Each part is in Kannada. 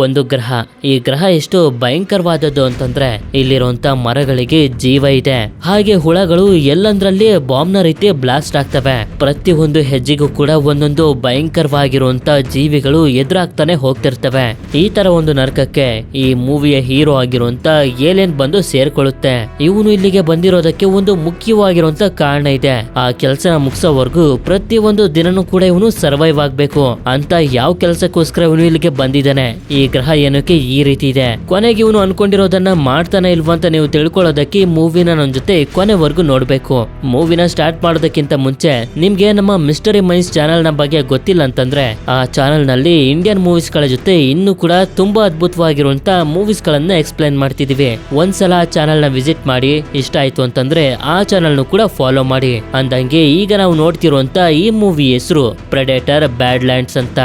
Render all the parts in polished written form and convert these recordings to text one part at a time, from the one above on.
ಒಂದು ಗ್ರಹ. ಈ ಗ್ರಹ ಎಷ್ಟು ಭಯಂಕರವಾದದ್ದು ಅಂತಂದ್ರೆ ಇಲ್ಲಿರುವಂತ ಮರಗಳಿಗೆ ಜೀವ ಇದೆ, ಹಾಗೆ ಹುಳಗಳು ಎಲ್ಲಂದ್ರಲ್ಲಿ ಬಾಂಬ್ನ ರೀತಿ ಬ್ಲಾಸ್ಟ್ ಆಗ್ತವೆ. ಪ್ರತಿ ಒಂದು ಹೆಜ್ಜೆಗೂ ಕೂಡ ಒಂದೊಂದು ಭಯಂಕರವಾಗಿರುವಂತ ಜೀವಿಗಳು ಎದುರಾಗ್ತಾನೆ ಹೋಗ್ತಿರ್ತವೆ. ಈ ತರ ಒಂದು ನರಕಕ್ಕೆ ಈ ಮೂವಿಯ ಹೀರೋ ಆಗಿರುವಂತ ಏಲಿಯನ್ ಬಂದು ಸೇರ್ಕೊಳ್ಳುತ್ತೆ. ಇವನು ಇಲ್ಲಿಗೆ ಬಂದಿರೋದಕ್ಕೆ ಒಂದು ಮುಖ್ಯವಾಗಿರುವಂತ ಕಾರಣ ಇದೆ. ಆ ಕೆಲಸನ ಮುಗಿಸೋವರೆಗೂ ಪ್ರತಿ ಒಂದು ದಿನನೂ ಕೂಡ ಇವನು ಸರ್ವೈವ್ ಆಗ್ಬೇಕು ಅಂತ ಯಾವ ಕೆಲಸಕ್ಕೋಸ್ಕರ ಇವನು ಇಲ್ಲಿಗೆ ಬಂದಿದ್ದಾನೆ. ಈ ಗ್ರಹ ಏನಕ್ಕೆ ಈ ರೀತಿ ಇದೆ, ಕೊನೆಗೆ ಇವನು ಅನ್ಕೊಂಡಿರೋದನ್ನ ಮಾಡ್ತಾನೆ ಇಲ್ವಾ ಅಂತ ನೀವು ತಿಳ್ಕೊಳ್ಳೋದಕ್ಕೆ ಈ ಮೂವಿನ ನನ್ನ ಜೊತೆ ಕೊನೆವರೆಗೂ ನೋಡ್ಬೇಕು. ಮೂವಿನ ಸ್ಟಾರ್ಟ್ ಮಾಡೋದಕ್ಕಿಂತ ಮುಂಚೆ ನಿಮ್ಗೆ ನಮ್ಮ ಮಿಸ್ಟರಿ ಮೈನ್ಸ್ ಚಾನೆಲ್ ನ ಬಗ್ಗೆ ಗೊತ್ತಿಲ್ಲ ಅಂತಂದ್ರೆ ಆ ಚಾನೆಲ್ ನಲ್ಲಿ ಇಂಡಿಯನ್ ಮೂವೀಸ್ ಗಳ ಜೊತೆ ಇನ್ನೂ ಕೂಡ ತುಂಬಾ ಅದ್ಭುತವಾಗಿರುವಂತ ಮೂವೀಸ್ ಗಳನ್ನ ಎಕ್ಸ್ಪ್ಲೈನ್ ಮಾಡ್ತಿದೀವಿ. ಒಂದ್ಸಲ ಆ ಚಾನೆಲ್ ನ ವಿಸಿಟ್ ಮಾಡಿ, ಇಷ್ಟ ಆಯ್ತು ಅಂತಂದ್ರೆ ಆ ಚಾನೆಲ್ ಕೂಡ ಫಾಲೋ ಮಾಡಿ. ಅಂದಂಗೆ ಈಗ ನಾವು ನೋಡ್ತಿರುವಂತ ಈ ಮೂವಿ ಹೆಸರು ಪ್ರೆಡೇಟರ್ ಬ್ಯಾಡ್ಲ್ಯಾಂಡ್ಸ್ ಅಂತ.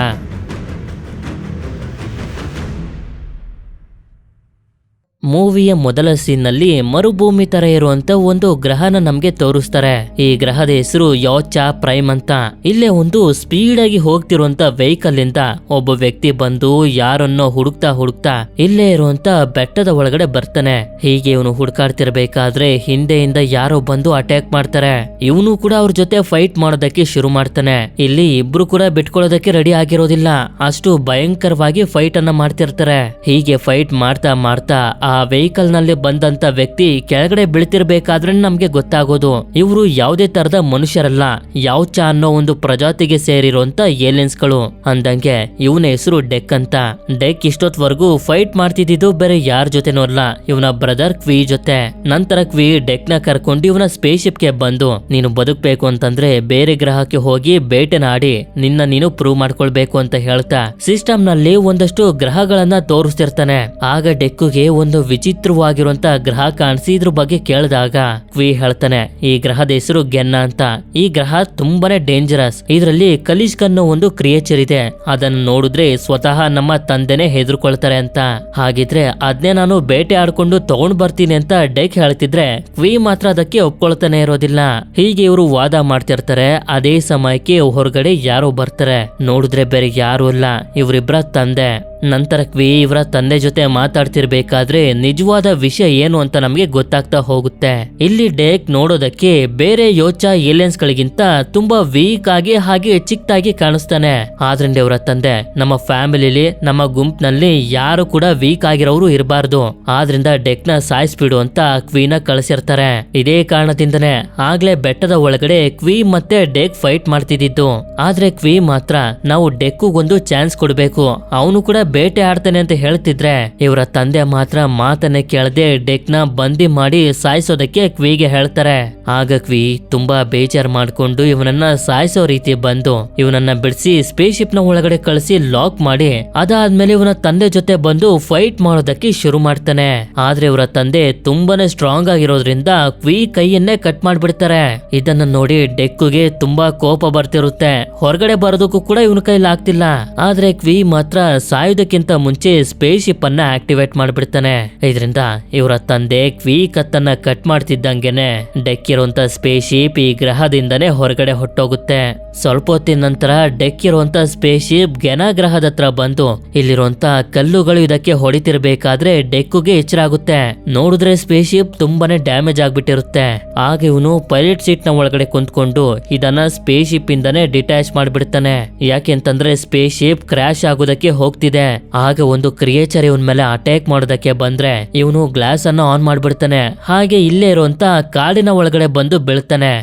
ಮೂವಿಯ ಮೊದಲ ಸೀನ್ ನಲ್ಲಿ ಮರುಭೂಮಿ ತರ ಇರುವಂತ ಒಂದು ಗ್ರಹನ ನಮ್ಗೆ ತೋರಿಸ್ತಾರೆ. ಈ ಗ್ರಹದ ಹೆಸರು ಯೋಚಾ ಪ್ರೈಮ್ ಅಂತ. ಇಲ್ಲೇ ಒಂದು ಸ್ಪೀಡ್ ಆಗಿ ಹೋಗ್ತಿರುವಂತ ವೆಹಿಕಲ್ ಇಂದ ಒಬ್ಬ ವ್ಯಕ್ತಿ ಬಂದು ಯಾರನ್ನೋ ಹುಡುಕ್ತಾ ಇಲ್ಲೇ ಇರುವಂತ ಬೆಟ್ಟದ ಒಳಗಡೆ ಬರ್ತಾನೆ. ಹೀಗೆ ಇವನು ಹುಡುಕಾಡ್ತಿರ್ಬೇಕಾದ್ರೆ ಹಿಂದೆಯಿಂದ ಯಾರೋ ಬಂದು ಅಟ್ಯಾಕ್ ಮಾಡ್ತಾರೆ. ಇವನು ಕೂಡ ಅವ್ರ ಜೊತೆ ಫೈಟ್ ಮಾಡೋದಕ್ಕೆ ಶುರು ಮಾಡ್ತಾನೆ. ಇಲ್ಲಿ ಇಬ್ರು ಕೂಡ ಬಿಟ್ಕೊಳ್ಳೋದಕ್ಕೆ ರೆಡಿ ಆಗಿರೋದಿಲ್ಲ, ಅಷ್ಟು ಭಯಂಕರವಾಗಿ ಫೈಟ್ ಅನ್ನ ಮಾಡ್ತಿರ್ತಾರೆ. ಹೀಗೆ ಫೈಟ್ ಮಾಡ್ತಾ ಆ ವೆಹಿಕಲ್ ನಲ್ಲಿ ಬಂದಂತ ವ್ಯಕ್ತಿ ಕೆಳಗಡೆ ಬೀಳ್ತಿರ್ಬೇಕಾದ್ರೆ ನಮ್ಗೆ ಗೊತ್ತಾಗೋದು ಇವರು ಯಾವುದೇ ತರದ ಮನುಷ್ಯರಲ್ಲ, ಯಾವ್ಚಾ ಅನ್ನೋ ಒಂದು ಪ್ರಜಾತಿಗೆ ಸೇರಿರುವಂತ ಏಲಿಯನ್ಸ್ ಗಳು. ಅಂದಂಗೆ ಇವನ ಹೆಸರು ಡೆಕ್ ಅಂತ. ಡೆಕ್ ಇಷ್ಟೊತ್ವರೆಗೂ ಫೈಟ್ ಮಾಡ್ತಿದ್ದು ಬೇರೆ ಯಾರ ಜೊತೆನೂ ಅಲ್ಲ, ಇವನ ಬ್ರದರ್ ಕ್ವಿ ಜೊತೆ. ನಂತರ ಕ್ವಿ ಡೆಕ್ ನ ಕರ್ಕೊಂಡು ಇವನ ಸ್ಪೇಸ್ ಶಿಪ್ ಗೆ ಬಂದು, ನೀನು ಬದುಕಬೇಕು ಅಂತಂದ್ರೆ ಬೇರೆ ಗ್ರಹಕ್ಕೆ ಹೋಗಿ ಬೇಟೆನಾಡಿ ನಿನ್ನ ನೀನು ಪ್ರೂವ್ ಮಾಡ್ಕೊಳ್ಬೇಕು ಅಂತ ಹೇಳ್ತಾ ಸಿಸ್ಟಮ್ ನಲ್ಲಿ ಒಂದಷ್ಟು ಗ್ರಹಗಳನ್ನ ತೋರಿಸ್ತಿರ್ತಾನೆ. ಆಗ ಡೆಕ್ಕುಗೆ ಒಂದು ವಿಚಿತ್ರವಾಗಿರುವಂತ ಗ್ರಹ ಕಾಣಿಸಿ ಇದ್ರ ಬಗ್ಗೆ ಕೇಳಿದಾಗ ಕ್ವಿ ಹೇಳ್ತಾನೆ, ಈ ಗ್ರಹದ ಹೆಸರು ಗೆನ್ನ ಅಂತ. ಈ ಗ್ರಹ ತುಂಬಾನೇ ಡೇಂಜರಸ್, ಇದರಲ್ಲಿ ಕಲಿಷ್ಕ್ ಅನ್ನೋ ಒಂದು ಕ್ರಿಯೇಚರ್ ಇದೆ, ಅದನ್ನ ನೋಡಿದ್ರೆ ಸ್ವತಃ ನಮ್ಮ ತಂದೆನೆ ಹೆದರ್ಕೊಳ್ತಾರೆ ಅಂತ. ಹಾಗಿದ್ರೆ ಅದ್ನೇ ನಾನು ಬೇಟೆ ಆಡ್ಕೊಂಡು ತಗೊಂಡ್ ಬರ್ತೀನಿ ಅಂತ ಡೆಕ್ ಹೇಳ್ತಿದ್ರೆ ಕ್ವಿ ಮಾತ್ರ ಅದಕ್ಕೆ ಒಪ್ಕೊಳ್ತಾನೆ ಇರೋದಿಲ್ಲ. ಹೀಗೆ ಇವರು ವಾದ ಮಾಡ್ತಿರ್ತಾರೆ. ಅದೇ ಸಮಯಕ್ಕೆ ಹೊರಗಡೆ ಯಾರೋ ಬರ್ತಾರೆ. ನೋಡಿದ್ರೆ ಬೇರೆ ಯಾರು ಅಲ್ಲ, ಇವರಿಬ್ಬರ ತಂದೆ. ನಂತರ ಕ್ವಿ ಇವರ ತಂದೆ ಜೊತೆ ಮಾತಾಡ್ತಿರ್ಬೇಕಾದ್ರೆ ನಿಜವಾದ ವಿಷಯ ಏನು ಅಂತ ನಮ್ಗೆ ಗೊತ್ತಾಗ್ತಾ ಹೋಗುತ್ತೆ. ಇಲ್ಲಿ ಡೆಕ್ ನೋಡೋದಕ್ಕೆ ಬೇರೆ ಯೋಚಾ ಏಲಿಯನ್ಸ್ ಗಳಿಗಿಂತ ತುಂಬಾ ವೀಕ್ ಆಗಿ ಹಾಗೆ ಚಿಕ್ಕದಾಗಿ ಕಾಣಿಸ್ತಾನೆ. ಆದ್ರಿಂದ ಇವರ ತಂದೆ, ನಮ್ಮ ಫ್ಯಾಮಿಲಿಲಿ ನಮ್ಮ ಗುಂಪಿನಲ್ಲಿ ಯಾರು ಕೂಡ ವೀಕ್ ಆಗಿರೋರು ಇರಬಾರ್ದು, ಆದ್ರಿಂದ ಡೆಕ್ ನ ಸಾಯಿಸ್ಬಿಡು ಅಂತ ಕ್ವೀನ ಕಳಿಸಿರ್ತಾರೆ. ಇದೇ ಕಾರಣದಿಂದನೇ ಆಗ್ಲೇ ಬೆಟ್ಟದ ಒಳಗಡೆ ಕ್ವಿ ಮತ್ತೆ ಡೆಕ್ ಫೈಟ್ ಮಾಡ್ತಿದ್ದು. ಆದ್ರೆ ಕ್ವಿ ಮಾತ್ರ ನಾವು ಡೆಕ್ಕೊಂದು ಚಾನ್ಸ್ ಕೊಡ್ಬೇಕು, ಅವನು ಕೂಡ ಬೇಟೆ ಆಡ್ತಾನೆ ಅಂತ ಹೇಳ್ತಿದ್ರೆ ಇವರ ತಂದೆ ಮಾತ್ರ ಮಾತನ್ನೇ ಕೇಳದೆ ಡೆಕ್ ನ ಬಂದಿ ಮಾಡಿ ಸಾಯಿಸೋದಕ್ಕೆ ಕ್ವಿಗೆ ಹೇಳ್ತಾರೆ. ಆಗ ಕ್ವಿ ತುಂಬಾ ಬೇಜಾರ್ ಮಾಡ್ಕೊಂಡು ಇವನನ್ನ ಸಾಯಿಸೋ ರೀತಿ ಬಂದು ಇವನನ್ನ ಬಿಡಿಸಿ ಸ್ಪೇಸ್ ಶಿಪ್ ನ ಒಳಗಡೆ ಕಳಿಸಿ ಲಾಕ್ ಮಾಡಿ ಅದಾದ್ಮೇಲೆ ಇವನ ತಂದೆ ಜೊತೆ ಬಂದು ಫೈಟ್ ಮಾಡೋದಕ್ಕೆ ಶುರು ಮಾಡ್ತಾನೆ. ಆದ್ರೆ ಇವರ ತಂದೆ ತುಂಬಾನೇ ಸ್ಟ್ರಾಂಗ್ ಆಗಿರೋದ್ರಿಂದ ಕ್ವಿ ಕೈಯನ್ನೇ ಕಟ್ ಮಾಡ್ಬಿಡ್ತಾರೆ. ಇದನ್ನ ನೋಡಿ ಡೆಕ್ಗೆ ತುಂಬಾ ಕೋಪ ಬರ್ತಿರುತ್ತೆ. ಹೊರಗಡೆ ಬರೋದಕ್ಕೂ ಕೂಡ ಇವನ ಕೈಲಿ ಆಗ್ತಿಲ್ಲ. ಆದ್ರೆ ಕ್ವಿ ಮಾತ್ರ ಸಾಯೋದಕ್ಕಿಂತ ಮುಂಚೆ ಸ್ಪೇಸ್ ಶಿಪ್ ಅನ್ನ ಆಕ್ಟಿವೇಟ್ ಮಾಡ್ಬಿಡ್ತಾನೆ. ಇದರಿಂದ ಇವರ ತಂದೆ ಕ್ವಿ ಕತ್ತನ್ನ ಕಟ್ ಮಾಡ್ತಿದ್ದಂಗೆನೆ ಡೆಕ್ ಇರುವಂತ ಸ್ಪೇಸ್ ಶಿಪ್ ಈ ಗ್ರಹದಿಂದನೇ ಹೊರಗಡೆ ಹೊಟ್ಟೋಗುತ್ತೆ. ಸ್ವಲ್ಪ ಹೊತ್ತಿನ ನಂತರ ಡೆಕ್ ಇರುವಂತ ಸ್ಪೇಸ್ ಶಿಪ್ ಗೆನಾ ಗ್ರಹದ ಹತ್ರ ಬಂದು ಇಲ್ಲಿರುವಂತ ಕಲ್ಲುಗಳು ಇದಕ್ಕೆ ಹೊಡಿತಿರ್ಬೇಕಾದ್ರೆ ಡೆಕ್ಗೆ ಎಚ್ಚರ ಆಗುತ್ತೆ. ನೋಡಿದ್ರೆ ಸ್ಪೇಸ್ ಶಿಪ್ ತುಂಬಾನೇ ಡ್ಯಾಮೇಜ್ ಆಗ್ಬಿಟ್ಟಿರುತ್ತೆ. ಆಗ ಇವನು ಪೈಲಟ್ ಸೀಟ್ ನ ಒಳಗಡೆ ಕುಂತ್ಕೊಂಡು ಇದನ್ನ ಸ್ಪೇಸ್ ಶಿಪ್ ಇಂದಾನೆ ಡಿಟ್ಯಾಚ್ ಮಾಡ್ಬಿಡ್ತಾನೆ. ಯಾಕೆಂತಂದ್ರೆ ಸ್ಪೇಸ್ ಶಿಪ್ ಕ್ರಾಶ್ ಆಗೋದಕ್ಕೆ ಹೋಗ್ತಿದೆ. ಆಗ ಒಂದು ಕ್ರಿಯೇಚರ್ ಇವನ್ ಮೇಲೆ ಅಟ್ಯಾಕ್ ಮಾಡೋದಕ್ಕೆ ಬಂದ್ರೆ ಇವನು ಗ್ಲಾಸ್ ಅನ್ನ ಆನ್ ಮಾಡ್ಬಿಡ್ತಾನೆ. ಹಾಗೆ ಇಲ್ಲೇ ಇರುವಂತ ಕಾಡಿನ ಒಳಗಡೆ ಬಂದು ಬೀಳ್ತಾನೆ.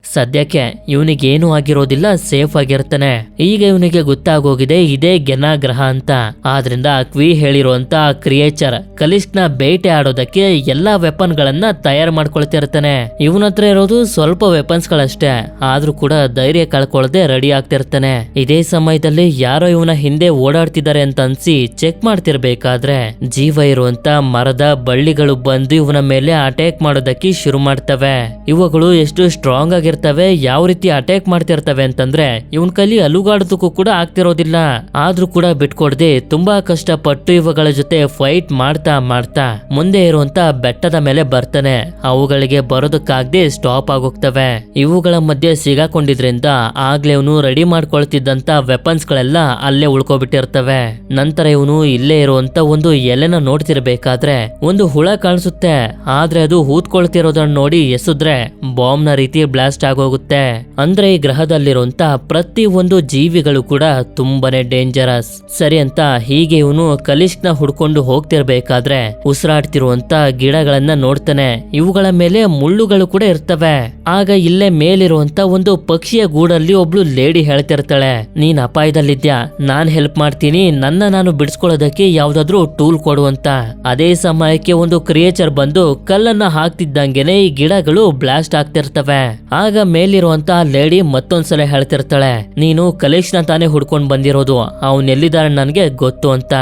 ಸದ್ಯಕ್ಕೆ ಇವನಿಗೇನು ಆಗಿರೋದಿಲ್ಲ, ಸೇಫ್ ಆಗಿರ್ತಾನೆ. ಈಗ ಇವನಿಗೆ ಗೊತ್ತಾಗೋಗಿದೆ ಇದೇ ಗೆನಾ ಗ್ರಹ ಅಂತ. ಆದ್ರಿಂದ ಕ್ವಿ ಹೇಳಿರುವಂತ ಕ್ರಿಯೇಚರ್ ಕಲಿಷ್ಕ್ ನ ಬೇಟೆ ಆಡೋದಕ್ಕೆ ಎಲ್ಲಾ ವೆಪನ್ ಗಳನ್ನ ತಯಾರು ಮಾಡ್ಕೊಳ್ತಿರ್ತಾನೆ. ಇವನ ಹತ್ರ ಇರೋದು ಸ್ವಲ್ಪ ವೆಪನ್ಸ್ ಗಳಷ್ಟೇ, ಆದ್ರೂ ಕೂಡ ಧೈರ್ಯ ಕಳ್ಕೊಳ್ಳದೆ ರೆಡಿ ಆಗ್ತಿರ್ತಾನೆ. ಇದೇ ಸಮಯದಲ್ಲಿ ಯಾರೋ ಇವನ ಹಿಂದೆ ಓಡಾಡ್ತಿದ್ದಾರೆ ಅಂತ ಅನ್ಸಿ ಚೆಕ್ ಮಾಡ್ತಿರ್ಬೇಕಾದ್ರೆ ಜೀವ ಇರುವಂತ ಮರದ ಬಳ್ಳಿಗಳು ಬಂದು ಇವನ ಮೇಲೆ ಅಟ್ಯಾಕ್ ಮಾಡೋದಕ್ಕೆ ಶುರು ಮಾಡ್ತವೆ. ಇವುಗಳು ಎಷ್ಟು ಸ್ಟ್ರಾಂಗ್ ಆಗಿ ಆಗಿರ್ತವೆ, ಯಾವ ರೀತಿ ಅಟ್ಯಾಕ್ ಮಾಡ್ತಿರ್ತವೆ ಅಂತಂದ್ರೆ ಇವನ್ ಕೈಲಿ ಅಲುಗಾಡೋದಕ್ಕೂ ಕೂಡ ಆಗ್ತಿರೋದಿಲ್ಲ. ಆದ್ರೂ ಕೂಡ ಬಿಟ್ಕೊಡ್ದೆ ತುಂಬಾ ಕಷ್ಟಪಟ್ಟು ಇವುಗಳ ಜೊತೆ ಫೈಟ್ ಮಾಡ್ತಾ ಮಾಡ್ತಾ ಮುಂದೆ ಇರುವಂತ ಬೆಟ್ಟದ ಮೇಲೆ ಬರ್ತಾನೆ. ಅವುಗಳಿಗೆ ಬರೋದಕ್ಕಾಗದೆ ಸ್ಟಾಪ್ ಆಗೋಗ್ತವೆ. ಇವುಗಳ ಮಧ್ಯೆ ಸಿಗಾಕೊಂಡಿದ್ರಿಂದ ಆಗ್ಲೇ ಇವನು ರೆಡಿ ಮಾಡ್ಕೊಳ್ತಿದ್ದಂತ ವೆಪನ್ಸ್ ಗಳೆಲ್ಲ ಅಲ್ಲೇ ಉಳ್ಕೊಬಿಟ್ಟಿರ್ತವೆ. ನಂತರ ಇವನು ಇಲ್ಲೇ ಇರುವಂತ ಒಂದು ಎಲೆನ ನೋಡ್ತಿರ್ಬೇಕಾದ್ರೆ ಒಂದು ಹುಳ ಕಾಣಿಸುತ್ತೆ. ಆದ್ರೆ ಅದು ಹೂತ್ಕೊಳ್ತಿರೋದನ್ನ ನೋಡಿ ಎಸೆದ್ರೆ ಬಾಂಬ್ ನ ರೀತಿ ಬ್ಲಾಸ್ಟ್ ಆಗೋಗುತ್ತೆ. ಅಂದ್ರೆ ಈ ಗ್ರಹದಲ್ಲಿರುವಂತ ಪ್ರತಿ ಒಂದು ಜೀವಿಗಳು ಕೂಡ ತುಂಬಾನೇ ಡೇಂಜರಸ್. ಸರಿ ಅಂತ ಹೀಗೆ ಇವನು ಕಲಿಷ್ಕ್ ನ ಹುಡ್ಕೊಂಡು ಹೋಗ್ತಿರ್ಬೇಕಾದ್ರೆ ಉಸಿರಾಡ್ತಿರುವಂತ ಗಿಡಗಳನ್ನ ನೋಡ್ತಾನೆ. ಇವುಗಳ ಮೇಲೆ ಮುಳ್ಳುಗಳು ಕೂಡ ಇರ್ತವೆ. ಆಗ ಇಲ್ಲೇ ಮೇಲಿರುವಂತ ಒಂದು ಪಕ್ಷಿಯ ಗೂಡಲ್ಲಿ ಒಬ್ಳು ಲೇಡಿ ಹೇಳ್ತಿರ್ತಾಳೆ, ನೀನ್ ಅಪಾಯದಲ್ಲಿದ್ಯಾ, ನಾನ್ ಹೆಲ್ಪ್ ಮಾಡ್ತೀನಿ, ನನ್ನ ನಾನು ಬಿಡಿಸ್ಕೊಳ್ಳೋದಕ್ಕೆ ಯಾವ್ದಾದ್ರು ಟೂಲ್ ಕೊಡುವಂತ. ಅದೇ ಸಮಯಕ್ಕೆ ಒಂದು ಕ್ರಿಯೇಚರ್ ಬಂದು ಕಲ್ಲನ್ನ ಹಾಕ್ತಿದ್ದಂಗೆನೆ ಈ ಗಿಡಗಳು ಬ್ಲಾಸ್ಟ್ ಆಗ್ತಿರ್ತವೆ. ಆಗ ಮೇಲಿರುವಂತ ಲೇಡಿ ಮತ್ತೊಂದ್ಸಲ ಹೇಳ್ತಿರ್ತಾಳೆ, ನೀನು ಕಲೇಶ್ನ ತಾನೇ ಹುಡ್ಕೊಂಡ್ ಬಂದಿರೋದು, ಅವನ್ ಎಲ್ಲಿದ್ದಾರೆ ನನ್ಗೆ ಗೊತ್ತು ಅಂತ.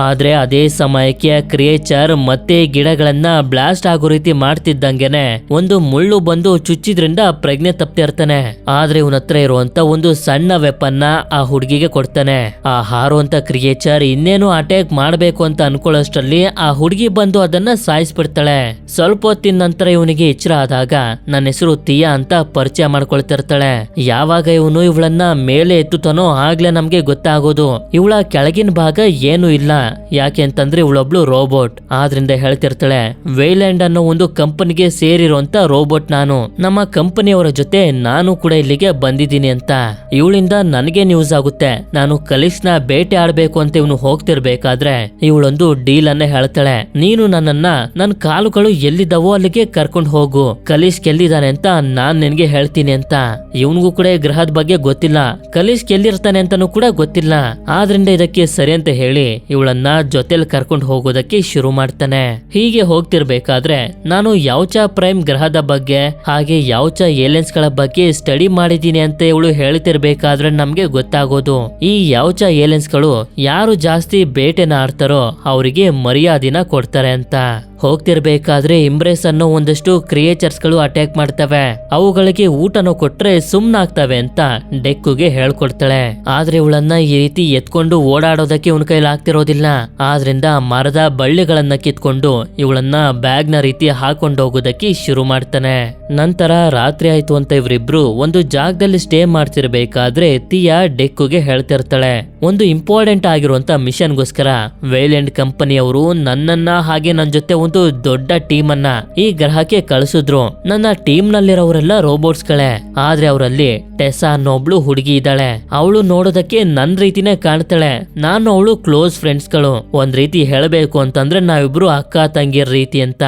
ಆದ್ರೆ ಅದೇ ಸಮಯಕ್ಕೆ ಕ್ರಿಯೇಚರ್ ಮತ್ತೆ ಗಿಡಗಳನ್ನ ಬ್ಲಾಸ್ಟ್ ಆಗೋ ರೀತಿ ಮಾಡ್ತಿದ್ದಂಗೆನೆ ಒಂದು ಮುಳ್ಳು ಬಂದು ಚುಚ್ಚಿದ್ರಿಂದ ಪ್ರಜ್ಞೆ ತಪ್ತಿರ್ತಾನೆ. ಆದ್ರೆ ಇವನ ಹತ್ರ ಇರುವಂತ ಒಂದು ಸಣ್ಣ ವೆಪನ್ನ ಆ ಹುಡುಗಿಗೆ ಕೊಡ್ತಾನೆ. ಆ ಹಾರುವಂತ ಕ್ರಿಯೇಚರ್ ಇನ್ನೇನು ಅಟ್ಯಾಕ್ ಮಾಡ್ಬೇಕು ಅಂತ ಅನ್ಕೊಳ್ಳೋಷ್ಟರಲ್ಲಿ ಆ ಹುಡುಗಿ ಬಂದು ಅದನ್ನ ಸಾಯಿಸ್ಬಿಡ್ತಾಳೆ. ಸ್ವಲ್ಪ ಹೊತ್ತಿನ ನಂತರ ಇವನಿಗೆ ಎಚ್ಚರ ಆದಾಗ ನನ್ನ ಹೆಸರು ತಿಯಾ ಅಂತ ಪರಿಚಯ ಮಾಡ್ಕೊಳ್ತಿರ್ತಾಳೆ. ಯಾವಾಗ ಇವನು ಇವಳನ್ನ ಮೇಲೆ ಎತ್ತುತ್ತಾನೋ ಆಗ್ಲೇ ನಮ್ಗೆ ಗೊತ್ತಾಗೋದು ಇವಳ ಕೆಳಗಿನ ಭಾಗ ಏನು ಇಲ್ಲ. ಯಾಕೆ ಅಂತಂದ್ರೆ ಇವಳೊಬ್ಳು ರೋಬೋಟ್. ಆದ್ರಿಂದ ಹೇಳ್ತಿರ್ತಾಳೆ, ವೇಲ್ಯಾಂಡ್ ಅನ್ನೋ ಒಂದು ಕಂಪನಿಗೆ ಸೇರಿರುವಂತ ರೋಬೋಟ್ ನಾನು, ನಮ್ಮ ಕಂಪನಿಯವರ ಜೊತೆ ನಾನು ಕೂಡ ಇಲ್ಲಿಗೆ ಬಂದಿದ್ದೀನಿ ಅಂತ. ಇವಳಿಂದ ನನಗೆ ನ್ಯೂಸ್ ಆಗುತ್ತೆ. ನಾನು ಕಲಿಷ್ನ ಬೇಟೆ ಆಡ್ಬೇಕು ಅಂತ ಇವನು ಹೋಗ್ತಿರ್ಬೇಕಾದ್ರೆ ಇವಳೊಂದು ಡೀಲ್ ಅನ್ನ ಹೇಳ್ತಾಳೆ, ನೀನು ನನ್ನನ್ನ ನನ್ನ ಕಾಲುಗಳು ಎಲ್ಲಿದ್ದಾವೋ ಅಲ್ಲಿಗೆ ಕರ್ಕೊಂಡು ಹೋಗು, ಕಲಿಶ್ ಎಲ್ಲಿದ್ದಾನೆ ಅಂತ ನಾನ್ ನಿನ್ಗೆ ಹೇಳ್ತೀನಿ ಅಂತ. ಇವನಿಗೂ ಕೂಡ ಗ್ರಹದ ಬಗ್ಗೆ ಗೊತ್ತಿಲ್ಲ, ಕಲಿಶ್ ಎಲ್ಲಿರ್ತಾನೆ ಅಂತಾನೂ ಕೂಡ ಗೊತ್ತಿಲ್ಲ. ಆದ್ರಿಂದ ಇದಕ್ಕೆ ಸರಿ ಅಂತ ಹೇಳಿ ಇವಳನ್ನ ಜೊತೆಲಿ ಕರ್ಕೊಂಡು ಹೋಗೋದಕ್ಕೆ ಶುರು ಮಾಡ್ತಾನೆ. ಹೀಗೆ ಹೋಗ್ತಿರ್ಬೇಕಾದ್ರೆ ನಾನು ಯಾವ್ಚಾ ಪ್ರೈಮ್ ಗ್ರಹದ ಬಗ್ಗೆ ಹಾಗೆ ಯಾವ್ಚಾ ಏಲಿಯನ್ಸ್ ಗಳ ಬಗ್ಗೆ ಸ್ಟಡಿ ಮಾಡಿದೀನಿ ಅಂತ ಇವಳು ಹೇಳ್ತಿರ್ಬೇಕಾದ್ರೆ ನಮ್ಗೆ ಗೊತ್ತಾಗೋದು ಈ ಯಾವ್ಚಾ ಏಲಿಯನ್ಸ್ ಗಳು ಯಾರು ಜಾಸ್ತಿ ಬೇಟೆನ ಆಡ್ತಾರೋ ಅವರಿಗೆ ಮರ್ಯಾದಿನ ಕೊಡ್ತಾರೆ ಅಂತ. ಹೋಗ್ತಿರ್ಬೇಕಾದ್ರೆ ಇಂಬ್ರೆಸ್ ಅನ್ನೋ ಒಂದಷ್ಟು ಕ್ರಿಯೇಚರ್ಸ್ ಗಳು ಅಟ್ಯಾಕ್ ಮಾಡ್ತವೆ. ಅವುಗಳಿಗೆ ಊಟನೂ ಕೊಟ್ರೆ ಸುಮ್ನಾಗ್ತವೆ ಅಂತ ಡೆಕ್ಕುಗೆ ಹೇಳ್ಕೊಡ್ತಾಳೆ. ಆದ್ರೆ ಇವಳನ್ನ ಈ ರೀತಿ ಎತ್ಕೊಂಡು ಓಡಾಡೋದಕ್ಕೆ ಇವನ ಕೈಲಿ ಆಗ್ತಿರೋದಿಲ್ಲ. ಆದ್ರಿಂದ ಮರದ ಬಳ್ಳಿಗಳನ್ನ ಕಿತ್ಕೊಂಡು ಇವಳನ್ನ ಬ್ಯಾಗ್ ನ ರೀತಿ ಹಾಕೊಂಡು ಹೋಗೋದಕ್ಕೆ ಶುರು ಮಾಡ್ತಾನೆ. ನಂತರ ರಾತ್ರಿ ಆಯ್ತು ಅಂತ ಇವರಿಬ್ರು ಒಂದು ಜಾಗದಲ್ಲಿ ಸ್ಟೇ ಮಾಡ್ತಿರ್ಬೇಕಾದ್ರೆ ತಿಯಾ ಡೆಕ್ಕುಗೆ ಹೇಳ್ತಿರ್ತಾಳೆ, ಒಂದು ಇಂಪಾರ್ಟೆಂಟ್ ಆಗಿರುವಂತ ಮಿಷನ್ಗೋಸ್ಕರ ವೇಲ್ಯಾಂಡ್ ಕಂಪನಿಯವರು ನನ್ನನ್ನ ಹಾಗೆ ನನ್ನ ಜೊತೆ ಒಂದು ದೊಡ್ಡ ಟೀಮ್ ಅನ್ನ ಈ ಗ್ರಹಕ್ಕೆ ಕಳಿಸಿದ್ರು. ನನ್ನ ಟೀಮ್ ನಲ್ಲಿರೋರೆಲ್ಲ ರೋಬೋಟ್ಸ್ ಗಳೇ. ಆದ್ರೆ ಅವರಲ್ಲಿ ಟೆಸಾ ಅನ್ನೊಬ್ಳು ಹುಡುಗಿ ಇದ್ದಾಳೆ. ಅವಳು ನೋಡೋದಕ್ಕೆ ನನ್ ರೀತಿನೇ ಕಾಣ್ತಾಳೆ. ನಾನು ಅವಳು ಕ್ಲೋಸ್ ಫ್ರೆಂಡ್ಸ್ ಗಳು. ಒಂದ್ ರೀತಿ ಹೇಳಬೇಕು ಅಂತಂದ್ರೆ ನಾವಿಬ್ರು ಅಕ್ಕ ತಂಗಿರ್ ರೀತಿ ಅಂತ.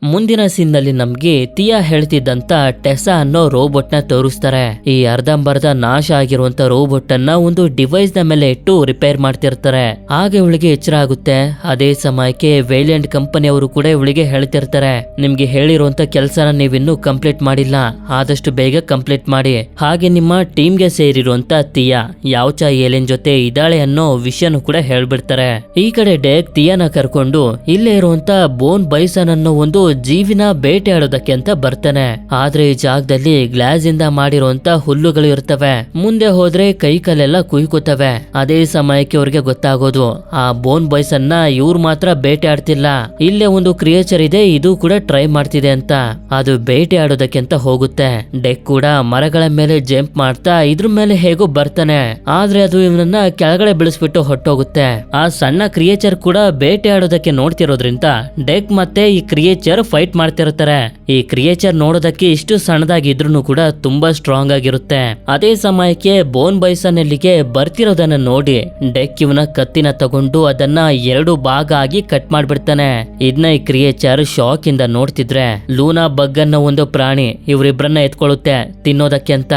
ಮುಂದಿನ ಸೀನ್ ನಲ್ಲಿ ನಮ್ಗೆ ತಿಯಾ ಹೇಳ್ತಿದ್ದಂತ ಟೆಸಾ ಅನ್ನೋ ರೋಬೋಟ್ ನ ತೋರಿಸ್ತಾರೆ. ಈ ಅರ್ಧಂಬರ್ಧ ನಾಶ ಆಗಿರುವಂತ ರೋಬೋಟ್ ಅನ್ನ ಒಂದು ಡಿವೈಸ್ ನ ಮೇಲೆ ಇಟ್ಟು ರಿಪೇರ್ ಮಾಡ್ತಿರ್ತಾರೆ. ಆಗ ಇವಳಿಗೆ ಎಚ್ಚರ ಆಗುತ್ತೆ. ಅದೇ ಸಮಯಕ್ಕೆ ವೇಲ್ಯಾಂಡ್ ಕಂಪನಿ ಅವರು ಕೂಡ ಇವಳಿಗೆ ಹೇಳ್ತಿರ್ತಾರೆ, ನಿಮ್ಗೆ ಹೇಳಿರುವಂತ ಕೆಲಸನ ನೀವಿನ್ನೂ ಕಂಪ್ಲೀಟ್ ಮಾಡಿಲ್ಲ, ಆದಷ್ಟು ಬೇಗ ಕಂಪ್ಲೀಟ್ ಮಾಡಿ. ಹಾಗೆ ನಿಮ್ಮ ಟೀಮ್ಗೆ ಸೇರಿರುವಂತ ತಿಯಾ ಯಾವ್ಚಾ ಏಲಿಯನ್ ಜೊತೆ ಇದ್ದಾಳೆ ಅನ್ನೋ ವಿಷಯನೂ ಕೂಡ ಹೇಳ್ಬಿಡ್ತಾರೆ. ಈ ಕಡೆ ಡೆಕ್ ತಿಯಾನ ಕರ್ಕೊಂಡು ಇಲ್ಲೇ ಇರುವಂತ ಬೋನ್ ಬೈಸನ್ ಅನ್ನೋ ಒಂದು ಜೀವಿನ ಬೇಟೆ ಆಡೋದಕ್ಕೆ ಅಂತ ಬರ್ತಾನೆ. ಆದ್ರೆ ಈ ಜಾಗದಲ್ಲಿ ಗ್ಲಾಸ್ ಇಂದ ಮಾಡಿರುವಂತ ಹುಲ್ಲುಗಳು ಇರ್ತವೆ. ಮುಂದೆ ಹೋದ್ರೆ ಕೈ ಕಾಲೆಲ್ಲ ಕುಯ್ಕೋತವೆ. ಅದೇ ಸಮಯಕ್ಕೆ ಅವ್ರಿಗೆ ಗೊತ್ತಾಗೋದು ಆ ಬೋನ್ ಬಾಯ್ಸ್ ಅನ್ನ ಇವ್ರು ಮಾತ್ರ ಬೇಟೆ ಆಡ್ತಿಲ್ಲ, ಇಲ್ಲೇ ಒಂದು ಕ್ರಿಯೇಚರ್ ಇದೆ, ಇದು ಕೂಡ ಟ್ರೈ ಮಾಡ್ತಿದೆ ಅಂತ. ಅದು ಬೇಟೆ ಆಡೋದಕ್ಕೆ ಅಂತ ಹೋಗುತ್ತೆ. ಡೆಕ್ ಕೂಡ ಮರಗಳ ಮೇಲೆ ಜಂಪ್ ಮಾಡ್ತಾ ಇದ್ರ ಮೇಲೆ ಹೇಗೋ ಬರ್ತಾನೆ. ಆದ್ರೆ ಅದು ಇವನನ್ನ ಕೆಳಗಡೆ ಬಿಳಿಸ್ಬಿಟ್ಟು ಹೊಟ್ಟೋಗುತ್ತೆ. ಆ ಸಣ್ಣ ಕ್ರಿಯೇಚರ್ ಕೂಡ ಬೇಟೆ ಆಡೋದಕ್ಕೆ ನೋಡ್ತಿರೋದ್ರಿಂದ ಡೆಕ್ ಮತ್ತೆ ಈ ಕ್ರಿಯೇಚರ್ ಫೈಟ್ ಮಾಡ್ತಿರ್ತಾರೆ. ಈ ಕ್ರಿಯೇಚರ್ ನೋಡೋದಕ್ಕೆ ಇಷ್ಟು ಸಣ್ಣದಾಗಿದ್ರು ಕೂಡ ತುಂಬಾ ಸ್ಟ್ರಾಂಗ್ ಆಗಿರುತ್ತೆ. ಅದೇ ಸಮಯಕ್ಕೆ ಬೋನ್ ಬೈಸನ್ ಇಲ್ಲಿಗೆ ಬರ್ತಿರೋದನ್ನ ನೋಡಿ ಡೆಕ್ ಇವನ ಕತ್ತಿನ ತಗೊಂಡು ಅದನ್ನ 2 ಭಾಗ ಆಗಿ ಕಟ್ ಮಾಡ್ಬಿಡ್ತಾನೆ. ಇದನ್ನ ಈ ಕ್ರಿಯೇಚರ್ ಶಾಕ್ ಇಂದ ನೋಡ್ತಿದ್ರೆ ಲೂನಾ ಬಗ್ ಅನ್ನೋ ಒಂದು ಪ್ರಾಣಿ ಇವರಿಬ್ರನ್ನ ಎತ್ಕೊಳ್ಳುತ್ತೆ ತಿನ್ನೋದಕ್ಕೆ ಅಂತ.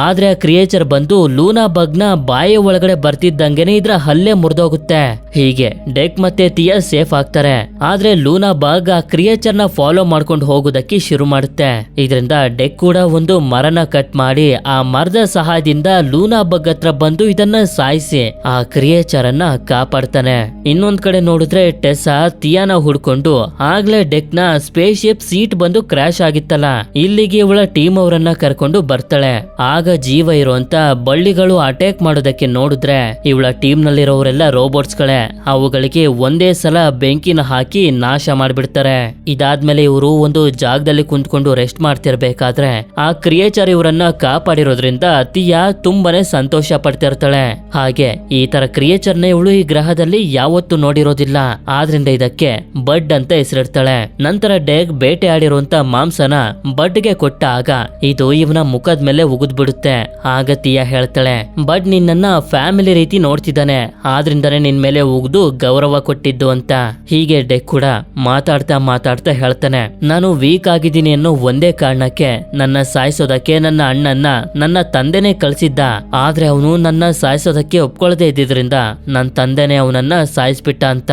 ಆದ್ರೆ ಆ ಕ್ರಿಯೇಚರ್ ಬಂದು ಲೂನಾ ಬಗ್ ನ ಬಾಯಿ ಒಳಗಡೆ ಬರ್ತಿದ್ದಂಗೆನೆ ಇದ್ರ ಹಲ್ಲೆ ಮುರಿದೋಗುತ್ತೆ. ಹೀಗೆ ಡೆಕ್ ಮತ್ತೆ ತಿಯಾ ಸೇಫ್ ಆಗ್ತಾರೆ. ಆದ್ರೆ ಲೂನಾ ಬಗ್ ಆ ಕ್ರಿಯೇಚರ್ ನ ಫಾಲೋ ಮಾಡ್ಕೊಂಡು ಹೋಗೋದಕ್ಕೆ ಶುರು ಮಾಡುತ್ತೆ. ಇದರಿಂದ ಡೆಕ್ ಕೂಡ ಒಂದು ಮರನ ಕಟ್ ಮಾಡಿ ಆ ಮರದ ಸಹಾಯದಿಂದ ಲೂನಾ ಬಗ್ ಹತ್ರ ಬಂದು ಇದನ್ನ ಸಾಯಿಸಿ ಆ ಕ್ರಿಯೇಚರ್ ಅನ್ನ ಕಾಪಾಡ್ತಾನೆ. ಇನ್ನೊಂದ್ ಕಡೆ ನೋಡಿದ್ರೆ ಟೆಸ್ಸಾ ತಿಯಾನ ಹುಡ್ಕೊಂಡು ಆಗ್ಲೇ ಡೆಕ್ ನ ಸ್ಪೇಸ್ ಶಿಪ್ ಸೀಟ್ ಬಂದು ಕ್ರಾಶ್ ಆಗಿತ್ತಲ್ಲ, ಇಲ್ಲಿಗೆ ಇವಳ ಟೀಮ್ ಅವರನ್ನ ಕರ್ಕೊಂಡು ಬರ್ತಾಳೆ. ಆಗ ಜೀವ ಇರುವಂತ ಬಳ್ಳಿಗಳು ಅಟ್ಯಾಕ್ ಮಾಡೋದಕ್ಕೆ ನೋಡಿದ್ರೆ ಇವಳ ಟೀಮ್ ನಲ್ಲಿರೋರೆಲ್ಲ ರೋಬೋಟ್ಸ್ ಗಳೇ. ಅವುಗಳಿಗೆ ಒಂದೇ ಸಲ ಬೆಂಕಿನ ಹಾಕಿ ನಾಶ ಮಾಡ್ಬಿಡ್ತಾರೆ. ಇದಾದ್ಮೇಲೆ ಇವರು ಒಂದು ಜಾಗದಲ್ಲಿ ಕುಂತ್ಕೊಂಡು ರೆಸ್ಟ್ ಮಾಡ್ತಿರ್ಬೇಕಾದ್ರೆ ಆ ಕ್ರಿಯೇಚರ್ ಇವರನ್ನ ಕಾಪಾಡಿರೋದ್ರಿಂದ ತಿಯಾ ತುಂಬಾನೇ ಸಂತೋಷ ಪಡ್ತಿರ್ತಾಳೆ. ಹಾಗೆ ಈ ತರ ಕ್ರಿಯೇಚರ್ ನ ಇವಳು ಈ ಗ್ರಹದಲ್ಲಿ ಯಾವತ್ತೂ ನೋಡಿರೋದಿಲ್ಲ. ಆದ್ರಿಂದ ಇದಕ್ಕೆ ಬಡ್ ಅಂತ ಹೆಸರಿಡ್ತಾಳೆ. ನಂತರ ಡೆಕ್ ಬೇಟೆ ಆಡಿರುವಂತ ಮಾಂಸನ ಬಡ್ಗೆ ಕೊಟ್ಟಾಗ ಇದು ಇವನ ಮುಖದ ಮೇಲೆ ಉಗಿದ್ ಬಿಡುತ್ತೆ. ಆಗ ತಿಯಾ ಹೇಳ್ತಾಳೆ, ಬಡ್ ನಿನ್ನ ಫ್ಯಾಮಿಲಿ ರೀತಿ ನೋಡ್ತಿದ್ದಾನೆ, ಆದ್ರಿಂದಾನೆ ನಿನ್ ಮೇಲೆ ಉಗಿದು ಗೌರವ ಕೊಟ್ಟಿದ್ದು ಅಂತ. ಹೀಗೆ ಡೆಕ್ ಕೂಡ ಮಾತಾಡ್ತಾ ಮಾತಾಡ್ತಾ ಹೇಳ್ತಾನೆ, ನಾನು ವೀಕ್ ಆಗಿದ್ದೀನಿ ಅನ್ನೋ ಒಂದೇ ಕಾರಣಕ್ಕೆ ನನ್ನ ಸಾಯಿಸೋದಕ್ಕೆ ನನ್ನ ಅಣ್ಣನ್ನ ನನ್ನ ತಂದೆನೆ ಕಳ್ಸಿದ್ದ. ಆದ್ರೆ ಅವನು ನನ್ನ ಸಾಯಿಸೋದಕ್ಕೆ ಒಪ್ಕೊಳ್ಳದೆ ಇದ್ದಿದ್ರಿಂದ ನನ್ನ ತಂದೆನೆ ಅವನನ್ನ ಸಾಯಿಸ್ಬಿಟ್ಟ ಅಂತ.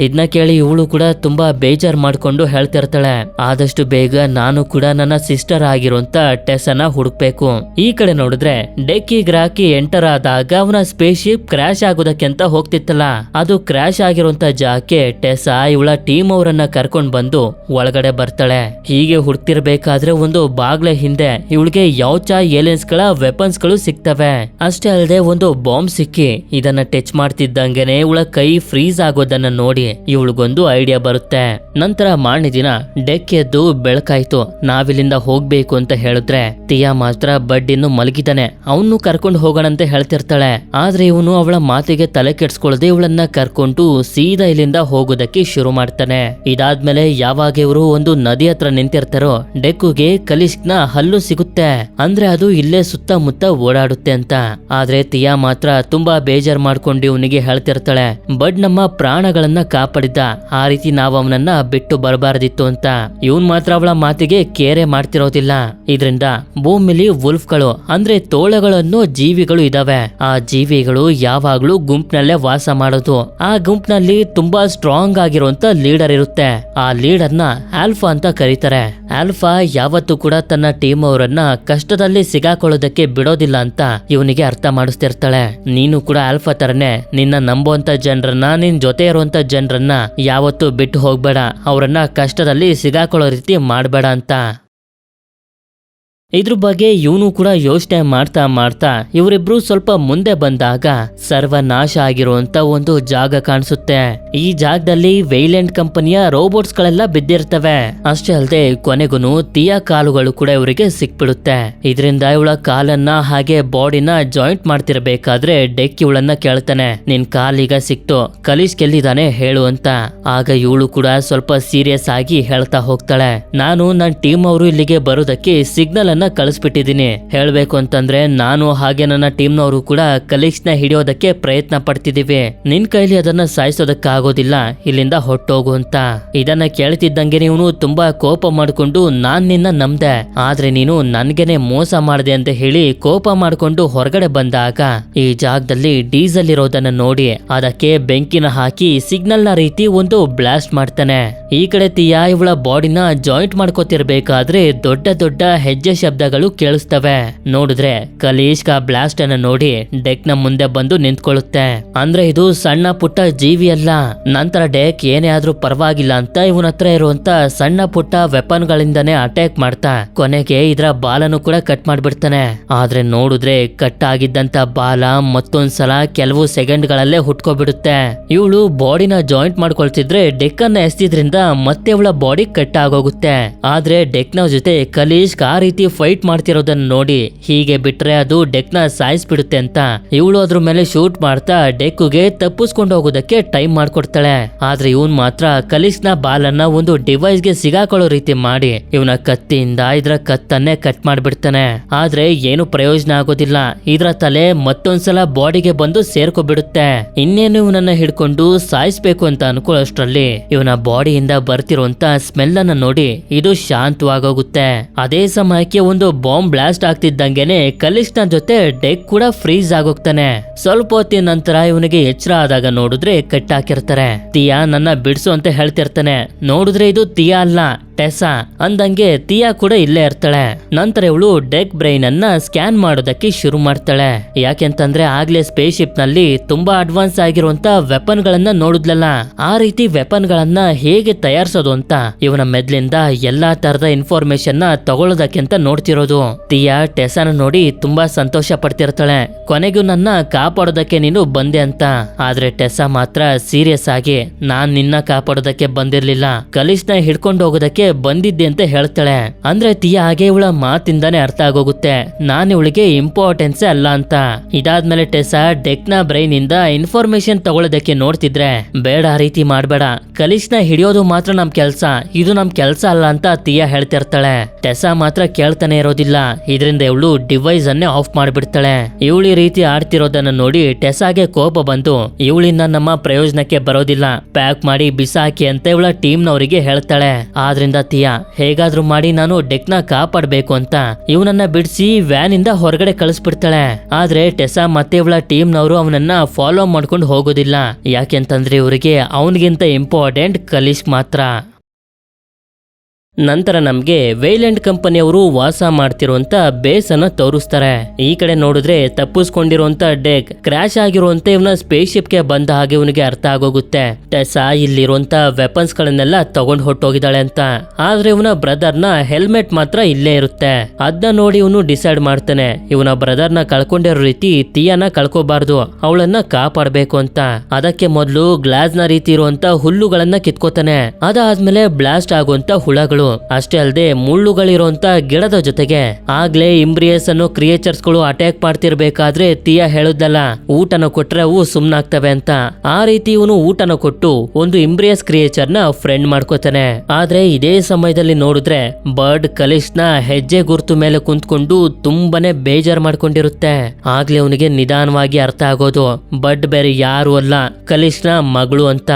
ಇದನ್ನ ಕೇಳಿ ಇವಳು ಕೂಡ ತುಂಬಾ ಬೇಜಾರ್ ಮಾಡ್ಕೊಂಡು ಹೇಳ್ತಿರ್ತಾಳೆ, ಆದಷ್ಟು ಬೇಗ ನಾನು ಕೂಡ ನನ್ನ ಸಿಸ್ಟರ್ ಆಗಿರುವಂತ ಟೆಸ್ಸನ ಹುಡುಕ್ಬೇಕು. ಈ ಕಡೆ ನೋಡಿದ್ರೆ ಡೆಕ್ ಈ ಗ್ರಹಕ್ಕೆ ಎಂಟರ್ ಆದಾಗ ಅವನ ಸ್ಪೇಸ್ ಶಿಪ್ ಕ್ರಾಶ್ ಆಗೋದಕ್ಕೆ ಅಂತ ಹೋಗ್ತಿತ್ತಲ್ಲ, ಅದು ಕ್ರಾಶ್ ಆಗಿರುವಂತ ಜಾಗಕ್ಕೆ ಟೆಸ್ಸಾ ಇವಳ ಟೀಮ್ ಅವರನ್ನ ಕರ್ಕೊಂಡ್ ಬಂದು ಒಳಗಡೆ ಬರ್ತಾಳೆ. ಹೀಗೆ ಹುಡ್ತಿರ್ಬೇಕಾದ್ರೆ ಒಂದು ಬಾಗ್ಲ ಹಿಂದೆ ಇವಳಿಗೆ ಯಾವ್ಚಾ ಏಲಿಯನ್ಸ್ ಗಳ ವೆಪನ್ಸ್ ಗಳು ಸಿಗ್ತವೆ. ಅಷ್ಟೇ ಅಲ್ಲದೆ ಒಂದು ಬಾಂಬ್ ಸಿಕ್ಕಿ ಇದನ್ನ ಟಚ್ ಮಾಡ್ತಿದ್ದಂಗೆನೆ ಇವಳ ಕೈ ಫ್ರೀಸ್ ಆಗೋದನ್ನ ನೋಡಿ ಇವಳಿಗೊಂದು ಐಡಿಯಾ ಬರುತ್ತೆ. ನಂತರ ಮಾರನೇ ದಿನ ಡೆಕ್ ಎದ್ದು ಬೆಳಕಾಯ್ತು, ನಾವಿಲ್ಲಿಂದ ಹೋಗ್ಬೇಕು ಅಂತ ಹೇಳಿದ್ರೆ ತಿಯಾ ಮಾತ್ರ ಬಡ್ ಇನ್ನು ಮಲಗಿದ್ದಾನೆ, ಅವನು ಕರ್ಕೊಂಡು ಹೋಗೋಣ ಅಂತ ಹೇಳ್ತಿರ್ತಾಳೆ. ಆದ್ರೆ ಇವನು ಅವಳ ಮಾತಿಗೆ ತಲೆ ಕೆಡ್ಸ್ಕೊಳ್ಳದೆ ಇವಳನ್ನ ಕರ್ಕೊಂಡು ಸೀದಾ ಇಲ್ಲಿಂದ ಹೋಗೋದಕ್ಕೆ ಶುರು ಮಾಡ್ತಾನೆ. ಇದಾದ್ಮೇಲೆ ಯಾವಾಗ ಇವರು ಒಂದು ನದಿ ಹತ್ರ ನಿಂತಿರ್ತಾರೋ ಡೆಕ್ಕುಗೆ ಕಲಿಷ್ಕ್ನ ಹಲ್ಲು ಸಿಗುತ್ತೆ. ಅಂದ್ರೆ ಅದು ಇಲ್ಲೇ ಸುತ್ತಮುತ್ತ ಓಡಾಡುತ್ತೆ ಅಂತ. ಆದ್ರೆ ತಿಯಾ ಮಾತ್ರ ತುಂಬಾ ಬೇಜಾರ್ ಮಾಡ್ಕೊಂಡು ಇವನಿಗೆ ಹೇಳ್ತಿರ್ತಾಳೆ, ಬಡ್ ನಮ್ಮ ಪ್ರಾಣಗಳನ್ನ ಕಾಪಾಡಿದ್ದ, ಆ ರೀತಿ ನಾವು ಅವನನ್ನ ಬಿಟ್ಟು ಬರಬಾರದಿತ್ತು ಅಂತ. ಇವನ್ ಮಾತ್ರ ಅವಳ ಮಾತಿಗೆ ಕೇರೆ ಮಾಡ್ತಿರೋದಿಲ್ಲ. ಇದರಿಂದ ಭೂಮಿಲಿ ವುಲ್ಫ್ಗಳು ಅಂದ್ರೆ ತೋಳಗಳನ್ನು ಜೀವಿಗಳು ಇದಾವೆ. ಆ ಜೀವಿಗಳು ಯಾವಾಗ್ಲೂ ಗುಂಪಿನಲ್ಲೇ ವಾಸ ಮಾಡೋದು. ಆ ಗುಂಪಿನಲ್ಲಿ ತುಂಬಾ ಸ್ಟ್ರಾಂಗ್ ಆಗಿರುವಂತ ಲೀಡರ್ ಇರುತ್ತೆ. ಆ ಲೀಡರ್ನ ಆಲ್ಫಾ ಅಂತ ಕರೀತಾರೆ. ಆಲ್ಫಾ ಯಾವತ್ತೂ ಕೂಡ ತನ್ನ ಟೀಮ್ ಅವರನ್ನ ಕಷ್ಟದಲ್ಲಿ ಸಿಗಾಕೊಳ್ಳೋದಕ್ಕೆ ಬಿಡೋದಿಲ್ಲ ಅಂತ ಇವನಿಗೆ ಅರ್ಥ ಮಾಡಿಸ್ತಿರ್ತಾಳೆ. ನೀನು ಕೂಡ ಆಲ್ಫಾ ತರನೇ ನಿನ್ನ ನಂಬುವಂತ ಜನರನ್ನ, ನಿನ್ ಜೊತೆ ಇರುವಂತ ಜನರನ್ನ ಯಾವತ್ತೂ ಬಿಟ್ಟು ಹೋಗ್ಬೇಡ, ಅವರನ್ನ ಕಷ್ಟದಲ್ಲಿ ಸಿಗಾಕೊಳ್ಳೋ ರೀತಿ ಮಾಡ್ಬೇಡ ಅಂತ. ಇದ್ರ ಬಗ್ಗೆ ಇವನು ಕೂಡ ಯೋಚನೆ ಮಾಡ್ತಾ ಮಾಡ್ತಾ ಇವರಿಬ್ರು ಸ್ವಲ್ಪ ಮುಂದೆ ಬಂದಾಗ ಸರ್ವನಾಶ ಆಗಿರುವಂತ ಒಂದು ಜಾಗ ಕಾಣಿಸುತ್ತೆ. ಈ ಜಾಗದಲ್ಲಿ ವೈಲೆಂಟ್ ಕಂಪನಿಯ ರೋಬೋಟ್ಸ್ ಗಳೆಲ್ಲ ಬಿದ್ದಿರ್ತವೆ. ಅಷ್ಟೇ ಅಲ್ಲದೆ ಕೊನೆಗೂ ತಿಯಾ ಕಾಲುಗಳು ಕೂಡ ಇವರಿಗೆ ಸಿಕ್ಬಿಡುತ್ತೆ. ಇದರಿಂದ ಇವಳ ಕಾಲನ್ನ ಹಾಗೆ ಬಾಡಿನ ಜಾಯಿಂಟ್ ಮಾಡ್ತಿರ್ಬೇಕಾದ್ರೆ ಡೆಕ್ ಇವಳನ್ನ ಕೇಳ್ತಾನೆ, ನಿನ್ ಕಾಲೀಗ ಸಿಕ್ತು, ಕಲಿಶ್ ಕೆಲ್ಲಿದಾನೆ ಹೇಳು ಅಂತ. ಆಗ ಇವಳು ಕೂಡ ಸ್ವಲ್ಪ ಸೀರಿಯಸ್ ಆಗಿ ಹೇಳ್ತಾ ಹೋಗ್ತಾಳೆ, ನಾನು ನನ್ನ ಟೀಮ್ ಅವರು ಇಲ್ಲಿಗೆ ಬರೋದಕ್ಕೆ ಸಿಗ್ನಲ್ ಕಳಿಸ್ಬಿಟ್ಟಿದೀನಿ. ಹೇಳ್ಬೇಕು ಅಂತಂದ್ರೆ ನಾನು ಹಾಗೆ ನನ್ನ ಟೀಮ್ನವರು ಕೂಡ ಕಲೀಗ್ಸ್ನ ಹಿಡಿಯೋದಕ್ಕೆ ಪ್ರಯತ್ನ ಪಡ್ತಿದೀವಿ. ನಿನ್ ಕೈಲಿ ಅದನ್ನ ಸಾಯಿಸೋದಕ್ಕಾಗೋದಿಲ್ಲ, ಇಲ್ಲಿಂದ ಹೊಟ್ಟೋಗು ಅಂತ. ಇದನ್ನ ಕೇಳ್ತಿದ್ದಂಗೆ ಇವನು ತುಂಬಾ ಕೋಪ ಮಾಡ್ಕೊಂಡು ನಾನ್ ನಿನ್ನ ನಂಬ್ದೆ, ಆದ್ರೆ ನೀನು ನನ್ಗೆನೆ ಮೋಸ ಮಾಡಿದೆ ಅಂತ ಹೇಳಿ ಕೋಪ ಮಾಡ್ಕೊಂಡು ಹೊರಗಡೆ ಬಂದಾಗ ಈ ಜಾಗದಲ್ಲಿ ಡೀಸೆಲ್ ಇರೋದನ್ನ ನೋಡಿ ಅದಕ್ಕೆ ಬೆಂಕಿನ ಹಾಕಿ ಸಿಗ್ನಲ್ ನ ರೀತಿ ಒಂದು ಬ್ಲಾಸ್ಟ್ ಮಾಡ್ತಾನೆ. ಈ ಕಡೆ ತಿಯಾ ಇವಳ ಬಾಡಿನ ಜಾಯಿಂಟ್ ಮಾಡ್ಕೋತಿರ್ಬೇಕಾದ್ರೆ ದೊಡ್ಡ ದೊಡ್ಡ ಹೆಜ್ಜೆ ಶಬ್ದಗಳು ಕೇಳಿಸ್ತವೆ. ನೋಡಿದ್ರೆ ಕಲೀಶ್ಕ ಬ್ಲಾಸ್ಟ್ ಅನ್ನ ನೋಡಿ ಡೆಕ್ ನ ಮುಂದೆ ಬಂದು ನಿಂತ್ಕೊಳ್ಳುತ್ತೆ. ಅಂದ್ರೆ ಇದು ಸಣ್ಣ ಪುಟ್ಟ ಜೀವಿ ಅಲ್ಲ. ನಂತರ ಡೆಕ್ ಏನೇ ಆದ್ರೂ ಪರವಾಗಿಲ್ಲ ಅಂತ ಇವನ ಹತ್ರ ಇರುವಂತ ಸಣ್ಣ ಪುಟ್ಟ ವೆಪನ್ ಗಳಿಂದಾನೇ ಅಟ್ಯಾಕ್ ಮಾಡ್ತಾ ಕೊನೆಗೆ ಇದರ ಬಾಲನು ಕೂಡ ಕಟ್ ಮಾಡ್ಬಿಡ್ತಾನೆ. ಆದ್ರೆ ನೋಡಿದ್ರೆ ಕಟ್ ಆಗಿದ್ದಂತ ಬಾಲ ಮತ್ತೊಂದ್ಸಲ ಕೆಲವು ಸೆಕೆಂಡ್ ಗಳಲ್ಲೇ ಹುಟ್ಕೋಬಿಡುತ್ತೆ. ಇವಳು ಬಾಡಿನ ಜಾಯಿಂಟ್ ಮಾಡ್ಕೊಳ್ತಿದ್ರೆ ಡೆಕ್ ಅನ್ನ ಎಸ್ತಿದ್ರಿಂದ ಮತ್ತೆ ಅವಳ ಬಾಡಿ ಕಟ್ ಆಗೋಗುತ್ತೆ. ಆದ್ರೆ ಡೆಕ್ ನ ಜೊತೆ ಕಲೀಶ್ಕ್ ಆ ರೀತಿ ಫೈಟ್ ಮಾಡ್ತಿರೋದನ್ನ ನೋಡಿ ಹೀಗೆ ಬಿಟ್ರೆ ಅದು ಡೆಕ್ ನ ಸಾಯಿಸ್ಬಿಡುತ್ತೆ ಅಂತ ಇವಳು ಅದ್ರ ಮೇಲೆ ಶೂಟ್ ಮಾಡ್ತಾ ಡೆಕ್ಗೆ ತಪ್ಪಿಸ್ಕೊಂಡು ಹೋಗೋದಕ್ಕೆ ಟೈಮ್ ಮಾಡ್ಕೊಡ್ತಾಳೆ. ಆದ್ರೆ ಇವನ್ ಮಾತ್ರ ಕಲೀಶ್ ನ ಬಾಲನ್ನ ಒಂದು ಡಿವೈಸ್ ಗೆ ಸಿಗಾಕೊಳ್ಳೋ ರೀತಿ ಮಾಡಿ ಇವನ ಕತ್ತಿಯಿಂದ ಇದ್ರ ಕತ್ತನ್ನೇ ಕಟ್ ಮಾಡ್ಬಿಡ್ತಾನೆ. ಆದ್ರೆ ಏನು ಪ್ರಯೋಜನ ಆಗೋದಿಲ್ಲ. ಇದ್ರ ತಲೆ ಮತ್ತೊಂದ್ಸಲ ಬಾಡಿಗೆ ಬಂದು ಸೇರ್ಕೊಬಿಡುತ್ತೆ. ಇನ್ನೇನು ಇವನನ್ನ ಹಿಡ್ಕೊಂಡು ಸಾಯಿಸ್ಬೇಕು ಅಂತ ಅನ್ಕೊಳ್ಳೋಷ್ಟ್ರಲ್ಲಿ ಇವನ ಬಾಡಿಯಿಂದ ಬರ್ತಿರುವಂತ ಸ್ಮೆಲ್ ಅನ್ನ ನೋಡಿ ಇದು ಶಾಂತವಾಗೋಗುತ್ತೆ. ಅದೇ ಸಮಯಕ್ಕೆ ಒಂದು ಬಾಂಬ್ ಬ್ಲಾಸ್ಟ್ ಆಗ್ತಿದ್ದಂಗೆನೆ ಕಲಿಶ್ ನ ಜೊತೆ ಡೆಕ್ ಕೂಡ ಫ್ರೀಸ್ ಆಗೋಗ್ತಾನೆ. ಸ್ವಲ್ಪ ಹೊತ್ತಿನ ನಂತರ ಇವನಿಗೆ ಎಚ್ಚರ ಆದಾಗ ನೋಡಿದ್ರೆ ಕಟ್ಟಾಕಿರ್ತಾರೆ. ತಿಯಾ ನನ್ನ ಬಿಡ್ಸು ಅಂತ ಹೇಳ್ತಿರ್ತಾನೆ. ನೋಡಿದ್ರೆ ಇದು ತಿಯಾ ಅಲ್ಲ, ಟೆಸಾ ಅಂದಂಗೆ ಟಿಯಾ ಕೂಡ ಇಲ್ಲೇ ಇರ್ತಾಳೆ. ನಂತರ ಇವಳು ಡೆಕ್ ಬ್ರೈನ್ ಅನ್ನ ಸ್ಕ್ಯಾನ್ ಮಾಡೋದಕ್ಕೆ ಶುರು ಮಾಡ್ತಾಳೆ. ಯಾಕೆಂತಂದ್ರೆ ಆಗ್ಲೇ ಸ್ಪೇಸ್ ಶಿಪ್ ನಲ್ಲಿ ತುಂಬಾ ಅಡ್ವಾನ್ಸ್ ಆಗಿರುವಂತ ವೆಪನ್ ಗಳನ್ನ ನೋಡಿದ್ಲಲ್ಲ, ಆ ರೀತಿ ವೆಪನ್ ಗಳನ್ನ ಹೇಗೆ ತಯಾರಿಸೋದು ಅಂತ ಇವನ ಮೆದ್ಲಿಂದ ಎಲ್ಲಾ ತರದ ಇನ್ಫಾರ್ಮೇಶನ್ ನ ತಗೊಳ್ಳೋದಕ್ಕೆ ಅಂತ ನೋಡ್ತಿರೋದು. ಟಿಯಾ ಟೆಸಾನ ನೋಡಿ ತುಂಬಾ ಸಂತೋಷ ಪಡ್ತಿರ್ತಾಳೆ. ಕೊನೆಗೂ ನನ್ನ ಕಾಪಾಡೋದಕ್ಕೆ ನೀನು ಬಂದೆ ಅಂತ. ಆದ್ರೆ ಟೆಸಾ ಮಾತ್ರ ಸೀರಿಯಸ್ ಆಗಿ ನಾನ್ ನಿನ್ನ ಕಾಪಾಡೋದಕ್ಕೆ ಬಂದಿರ್ಲಿಲ್ಲ, ಕಲಿಸ್ನ ಹಿಡ್ಕೊಂಡು ಹೋಗೋದಕ್ಕೆ ಬಂದಿದ್ದೆ ಅಂತ ಹೇಳ್ತಾಳೆ. ಅಂದ್ರೆ ಟಿಯಾ ಹಾಗೆ ಇವಳ ಮಾತಿಂದಾನೆ ಅರ್ಥ ಆಗೋಗುತ್ತೆ ನಾನ್ ಇವಳಿಗೆ ಇಂಪಾರ್ಟೆನ್ಸ್ ಅಲ್ಲ ಅಂತ. ಇದಾದ್ಮೇಲೆ ಟೆಸಾ ಡೆಕ್ ನ ಬ್ರೈನ್ ಇಂದ ಇನ್ಫಾರ್ಮೇಶನ್ ತಗೊಳ್ಳೋದಕ್ಕೆ ನೋಡ್ತಿದ್ರೆ, ಬೇಡ ಆ ರೀತಿ ಮಾಡ್ಬೇಡ, ಕಲಿಸ್ನ ಹಿಡಿಯೋದು ಮಾತ್ರ ನಮ್ ಕೆಲ್ಸ, ಇದು ನಮ್ ಕೆಲ್ಸ ಅಲ್ಲ ಅಂತ ಟಿಯಾ ಹೇಳ್ತಿರ್ತಾಳೆ. ಟೆಸಾ ಮಾತ್ರ ಕೇಳ್ತಾನೆ ಇರೋದಿಲ್ಲ. ಇದರಿಂದ ಇವಳು ಡಿವೈಸ್ ಅನ್ನೇ ಆಫ್ ಮಾಡ್ಬಿಡ್ತಾಳೆ. ಇವಳು ಈ ರೀತಿ ಆಡ್ತಿರೋದನ್ನ ನೋಡಿ ಟೆಸಾಗೆ ಕೋಪ ಬಂದು ಇವಳಿಂದ ನಮ್ಮ ಪ್ರಯೋಜನಕ್ಕೆ ಬರೋದಿಲ್ಲ, ಪ್ಯಾಕ್ ಮಾಡಿ ಬಿಸಾಕಿ ಅಂತ ಇವಳ ಟೀಮ್ ನವರಿಗೆ ಹೇಳ್ತಾಳೆ. ಆದ್ರಿಂದ ಟಿಯಾ ಹೇಗಾದ್ರೂ ಮಾಡಿ ನಾನು ಡೆಕ್ ನ ಕಾಪಾಡ್ಬೇಕು ಅಂತ ಇವನನ್ನ ಬಿಡಿಸಿ ವ್ಯಾನ್ ಇಂದ ಹೊರಗಡೆ ಕಳಿಸ್ಬಿಡ್ತಾಳೆ. ಆದ್ರೆ ಟೆಸಾ ಮತ್ತೆ ಇವಳ ಟೀಮ್ ನವರು ಅವನನ್ನ ಫಾಲೋ ಮಾಡ್ಕೊಂಡು ಹೋಗೋದಿಲ್ಲ. ಯಾಕೆಂತಂದ್ರೆ ಇವರಿಗೆ ಅವನಿಗಿಂತ ಇಂಪಾರ್ಟೆಂಟ್ ಕಲಿಸ್ ಮಾತ್ರ. ನಂತರ ನಮ್ಗೆ ವೇಲೆಂಡ್ ಕಂಪನಿಯವರು ವಾಸ ಮಾಡ್ತಿರುವಂತ ಬೇಸ್ ಅನ್ನ ತೋರಿಸ್ತಾರೆ. ಈ ಕಡೆ ನೋಡಿದ್ರೆ ತಪ್ಪಿಸ್ಕೊಂಡಿರುವಂತ ಡೆಕ್ ಕ್ರಾಶ್ ಆಗಿರುವಂತ ಇವನ ಸ್ಪೇಸ್ ಶಿಪ್ ಗೆ ಬಂದ ಹಾಗೆ ಇವನಿಗೆ ಅರ್ಥ ಆಗೋಗುತ್ತೆ ಟೆಸಾ ಇಲ್ಲಿರುವಂತ ವೆಪನ್ಸ್ ಗಳನ್ನೆಲ್ಲ ತಗೊಂಡ್ ಹೊಟ್ಟೋಗಿದ್ದಾಳೆ ಅಂತ. ಆದ್ರೆ ಇವನ ಬ್ರದರ್ ನ ಹೆಲ್ಮೆಟ್ ಮಾತ್ರ ಇಲ್ಲೇ ಇರುತ್ತೆ. ಅದನ್ನ ನೋಡಿ ಇವನು ಡಿಸೈಡ್ ಮಾಡ್ತಾನೆ ಇವನ ಬ್ರದರ್ ನ ಕಳ್ಕೊಂಡಿರೋ ರೀತಿ ಟಿಯಾನ ಕಳ್ಕೋಬಾರ್ದು, ಅವಳನ್ನ ಕಾಪಾಡ್ಬೇಕು ಅಂತ. ಅದಕ್ಕೆ ಮೊದಲು ಗ್ಲಾಸ್ ನ ರೀತಿ ಇರುವಂತ ಹುಲ್ಲುಗಳನ್ನ ಕಿತ್ಕೋತಾನೆ. ಅದಾದ್ಮೇಲೆ ಬ್ಲಾಸ್ಟ್ ಆಗುವಂತ ಹುಳಗಳು, ಅಷ್ಟೇ ಅಲ್ಲದೆ ಮುಳ್ಳುಗಳಿರುವಂತ ಗಿಡದ ಜೊತೆಗೆ ಆಗ್ಲೇ ಇಂಬ್ರಿಯಸ್ ಅನ್ನೋ ಕ್ರಿಯೇಚರ್ಸ್ ಗಳು ಅಟ್ಯಾಕ್ ಮಾಡ್ತಿರ್ಬೇಕಾದ್ರೆ ಟಿಯಾ ಹೇಳುದಲ್ಲ ಊಟನ ಕೊಟ್ರೆ ಅವು ಸುಮ್ನಾಗ್ತವೆ ಅಂತ. ಆ ರೀತಿ ಇವನು ಊಟನ ಕೊಟ್ಟು ಒಂದು ಇಂಬ್ರಿಯಸ್ ಕ್ರಿಯೇಚರ್ ನ ಫ್ರೆಂಡ್ ಮಾಡ್ಕೋತಾನೆ. ಆದ್ರೆ ಇದೇ ಸಮಯದಲ್ಲಿ ನೋಡಿದ್ರೆ ಬರ್ಡ್ ಕಲಿಸ್ ನ ಹೆಜ್ಜೆ ಗುರುತು ಮೇಲೆ ಕುಂತ್ಕೊಂಡು ತುಂಬಾನೇ ಬೇಜಾರ್ ಮಾಡ್ಕೊಂಡಿರುತ್ತೆ. ಆಗ್ಲೇ ಅವನಿಗೆ ನಿಧಾನವಾಗಿ ಅರ್ಥ ಆಗೋದು ಬರ್ಡ್ ಬೇರೆ ಯಾರು ಅಲ್ಲ, ಕಲಿಸ್ ನ ಮಗಳು ಅಂತ.